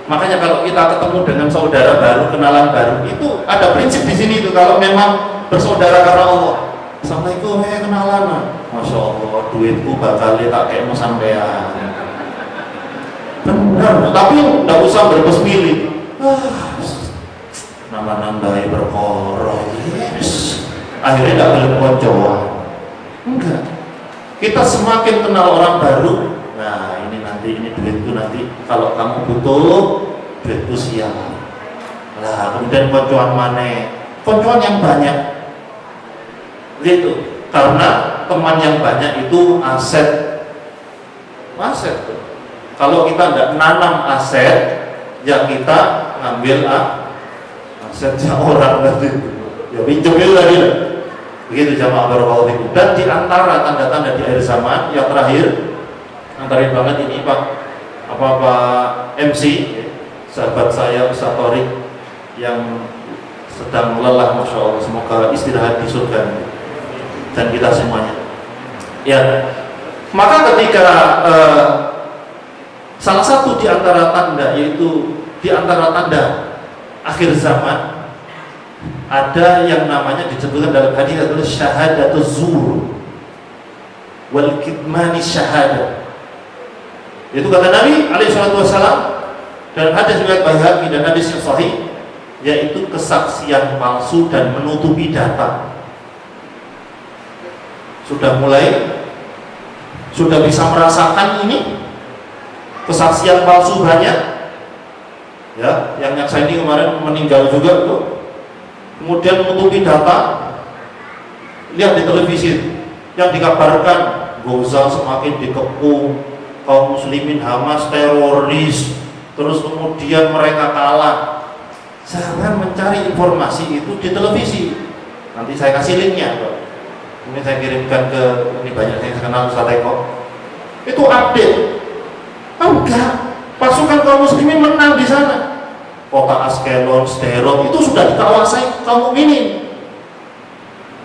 Makanya kalau kita ketemu dengan saudara baru, kenalan baru, itu ada prinsip di sini itu. Kalau memang bersaudara karena Allah, assalamualaikum, kenalan, masya Allah, duitku bakal tak kayak mau sampean. Benar, tapi tidak usah berbes milih. Nama nambahi berkorong, yes. Akhirnya tidak boleh koncoan. Enggak. Kita semakin kenal orang baru. Nah ini duitku nanti kalau kamu butuh duitku siap. Lah kemudian koncoan mana? Koncoan yang banyak. Gitu. Karena teman yang banyak itu aset. Kalau kita tidak nanam aset, ya kita ngambil asetnya orang tadi. Ya pinjam itu tadi. Begitu jamaah barakallahu fikum. Dan di antara tanda-tanda di akhir zaman yang terakhir, antarin banget ini Pak MC, sahabat saya Ustaz Thorik yang sedang lelah, masya Allah, semoga istirahat di surga dan kita semuanya. Ya, maka ketika salah satu di antara tanda, yaitu di antara tanda akhir zaman, ada yang namanya disebutkan dalam hadis adalah syahadatul zur wal kitmani syahadah. Itu kata Nabi alaihi salatu wasallam dalam hadis riwayat Baihaqi dan hadis yang sahih, yaitu kesaksian palsu dan menutupi data. Sudah bisa merasakan ini kesaksian palsu banyak, ya, yang saya ini kemarin meninggal juga tuh. Kemudian menutupi data. Lihat di televisi yang dikabarkan Gaza semakin dikepung, kaum muslimin Hamas teroris, terus kemudian mereka kalah. Jangan mencari informasi itu di televisi. Nanti saya kasih linknya, Pak. Ini saya kirimkan ke, ini banyak yang kenal Ustaz Eko. Itu update. Enggak, pasukan kaum muslimin menang di sana. Kota Askelon, Sderot itu sudah dikuasai kaum mukminin.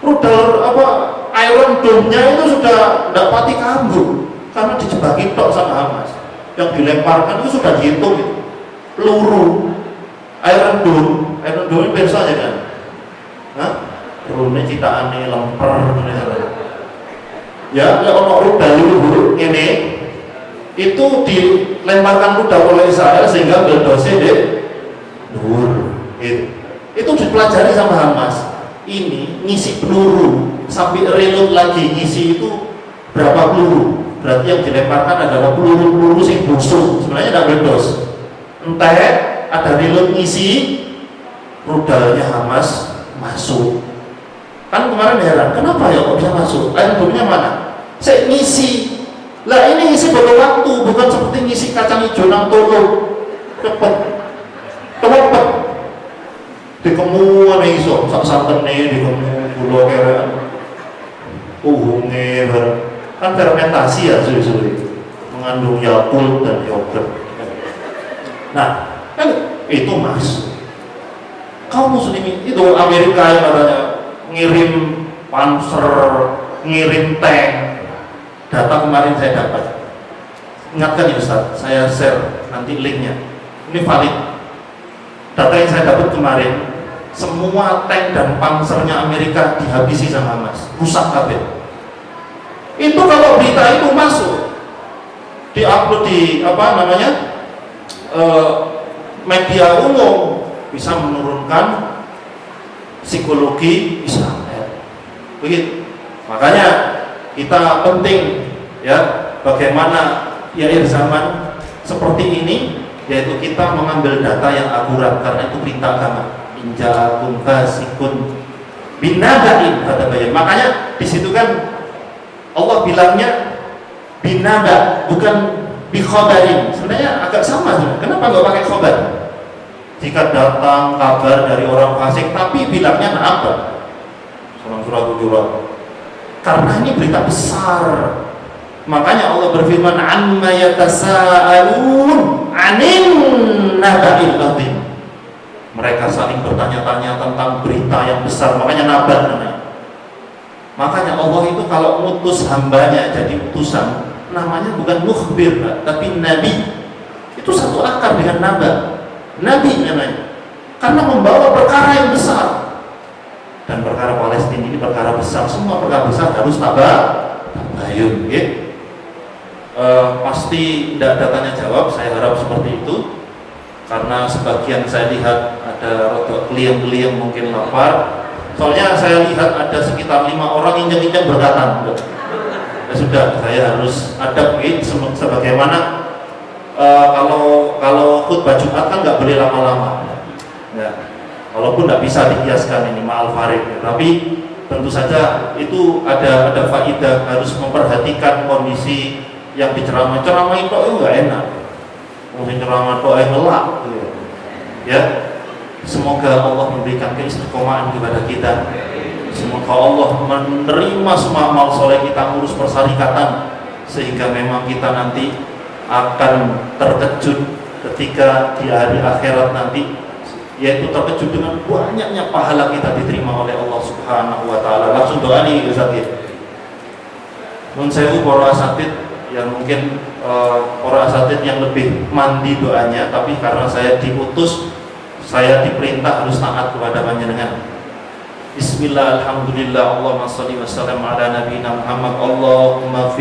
Rudal Iron Dome-nya itu sudah tidak pati kambuh karena dijebaki tok sama Hamas. Yang dilemparkan itu sudah dihitung itu. Peluru Iron Dome biasa aja kan. Pelurune citaane lemper. Ya, ono rudal luhur ini itu dilemparkan rudal oleh Israel sehingga meledosnya di luhur. Itu dipelajari sama Hamas. Ini ngisi peluru sampai reload lagi ngisi itu berapa peluru? Berarti yang dilemparkan adalah peluru-peluru sing busuk. Sebenarnya tidak meledos. Entah ada reload ngisi, rudalnya Hamas masuk. Kan kemarin heran, kenapa ya kok bisa masuk? Air bomnya mana? Saya ngisi. Lah ini ngisi butuh waktu, bukan seperti ngisi kacang hijau nang tolo. Cepet. Cepet. Dikemuan iso, sak santene dikemu gula keren. Uhunge kan fermentasi ya suwi-suwi. Mengandung Yakult dan yogurt. Nah, kan itu Mas. Kaum muslimin itu Amerika yang katanya ngirim panser, ngirim tank. Data kemarin saya dapat. Ingatkan ya Ustaz, saya share nanti linknya. Ini valid. Data yang saya dapat kemarin, semua tank dan pansernya Amerika dihabisi sama Hamas, rusak kabeh. Itu kalau berita itu masuk, diupload di media umum, bisa menurunkan psikologi Israel. Begitu. Makanya kita penting ya bagaimana ya zaman seperti ini, yaitu kita mengambil data yang akurat karena itu perintah agama. Inja'akum fasikun binaba'in kata bayan. Makanya di situ kan Allah bilangnya binaba bukan bikhabarin. Sebenarnya agak sama. Kenapa nggak pakai khabar? Jika datang kabar dari orang fasik tapi bilangnya na'aba. Surah Hujurat. Karena ini berita besar. Makanya Allah berfirman amma yatasaalun 'anin naba'il 'adzim. Mereka saling bertanya-tanya tentang berita yang besar, makanya nabat namanya. Makanya Allah itu kalau mengutus hambanya jadi utusan, namanya bukan mukhbir, tapi nabi. Itu satu akar dengan naba. Nabi namanya. Karena membawa perkara yang besar. Dan perkara Palestina ini perkara besar, semua perkara besar harus tabayun, gitu. Pasti tidak datanya jawab, saya harap seperti itu. Karena sebagian saya lihat ada rotok klien-klien mungkin lapar. Soalnya saya lihat ada sekitar 5 orang injak-injak berkatan. Ya sudah, saya harus adab gitu. Sebagaimana kalau khutbah Jumat kan nggak boleh lama-lama. Ya, walaupun nggak bisa dikiaskan ini ma'al farid. Ya. Tapi tentu saja itu ada faidah, harus memperhatikan kondisi yang diceramai. Ceramah itu nggak enak. Mungkin ceramah itu ngelak. Ya. Semoga Allah memberikan keistiqomahan kepada kita. Semoga Allah menerima semua amal soleh kita, ngurus persyarikatan, sehingga memang kita nanti akan terkejut ketika di hari akhirat nanti, yaitu terkejut dengan banyaknya pahala kita diterima oleh Allah Subhanahu wa taala. Langsung doa nih Ustaz. Nun sewu para asatid yang mungkin para asatid yang lebih mandi doanya, tapi karena saya diutus, saya diperintah harus taat kepada panjenengan. Bismillah, alhamdulillah, Allahumma sholli wa sallim ala nabiyina Muhammad. Allahumma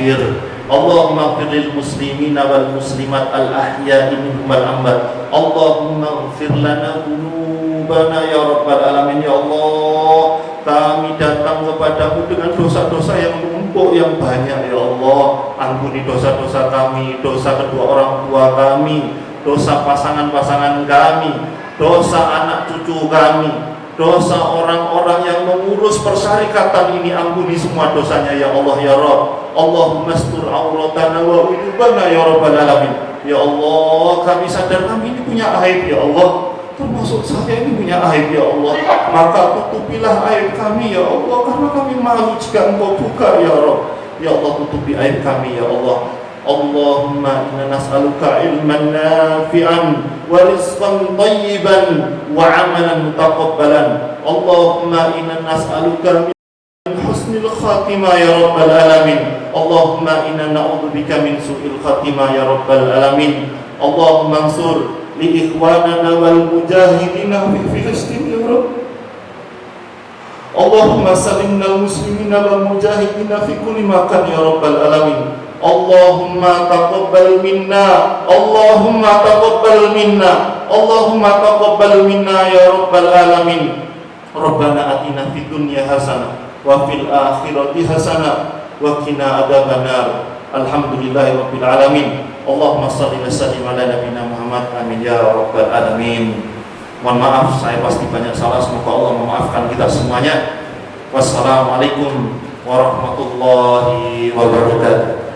fir lil muslimina wal muslimat al ahya'i minhum wal amwat. Allahumma ighfir lana dzunubana ya rabbal alamin. Ya Allah, kami datang kepadamu dengan dosa-dosa yang menumpuk yang banyak. Ya Allah, ampuni dosa-dosa kami, dosa kedua orang tua kami, dosa pasangan-pasangan kami, dosa anak cucu kami, dosa orang-orang yang mengurus persyarikatan ini. Ampuni semua dosanya ya Allah ya Rabb. Allahumma astur auratana wa uyubana ya Rabbal alamin. Ya Allah, kami sadar kami ini punya aib ya Allah, termasuk saya ini punya aib ya Allah. Maka tutupilah aib kami ya Allah, karena kami malu jika Engkau buka ya Rabb. Ya Allah, tutupi aib kami ya Allah. Allahumma inna nas'aluka ilman nafi'an wa rizqan tayyiban wa amalan mutaqabbalan. Allahumma inna nas'aluka min husnil khatimah ya rabbal alamin. Allahumma inna na'udzubika min su'il khatimah ya rabbal alamin. Allahumma ansur li ikhwanana wal mujahidina fi Filistin ya Rabb. Allahumma salimnal muslimina wal mujahidina fi kulli makan ya rabbal alamin. Allahumma taqabbal minna, Allahumma taqabbal minna, Allahumma taqabbal minna ya rabbal alamin. Rabbana atina fid dunya hasanah wa fil akhirati hasanah wa qina adzabannar. Alhamdulillahi rabbil alamin. Allahumma shalli wa sallim ala nabiyyina Muhammad, amin ya rabbal alamin. Mohon maaf, saya pasti banyak salah, semoga Allah memaafkan kita semuanya. Wassalamualaikum warahmatullahi wabarakatuh.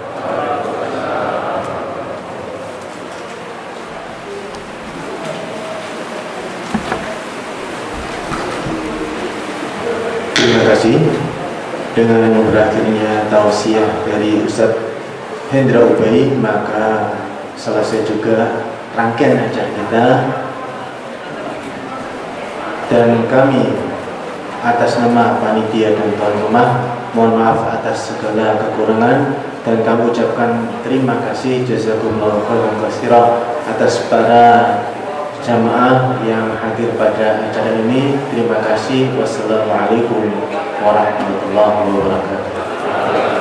Terima kasih. Dengan berakhirnya tausiah dari Ustadz Hendra Ubay, maka selesai juga rangkaian acara kita. Dan kami atas nama panitia dan tuan rumah mohon maaf atas segala kekurangan, dan kami ucapkan terima kasih jazakumullahu khairan katsira atas para jamaah yang hadir pada acara ini. Terima kasih. Wassalamualaikum warahmatullahi wabarakatuh.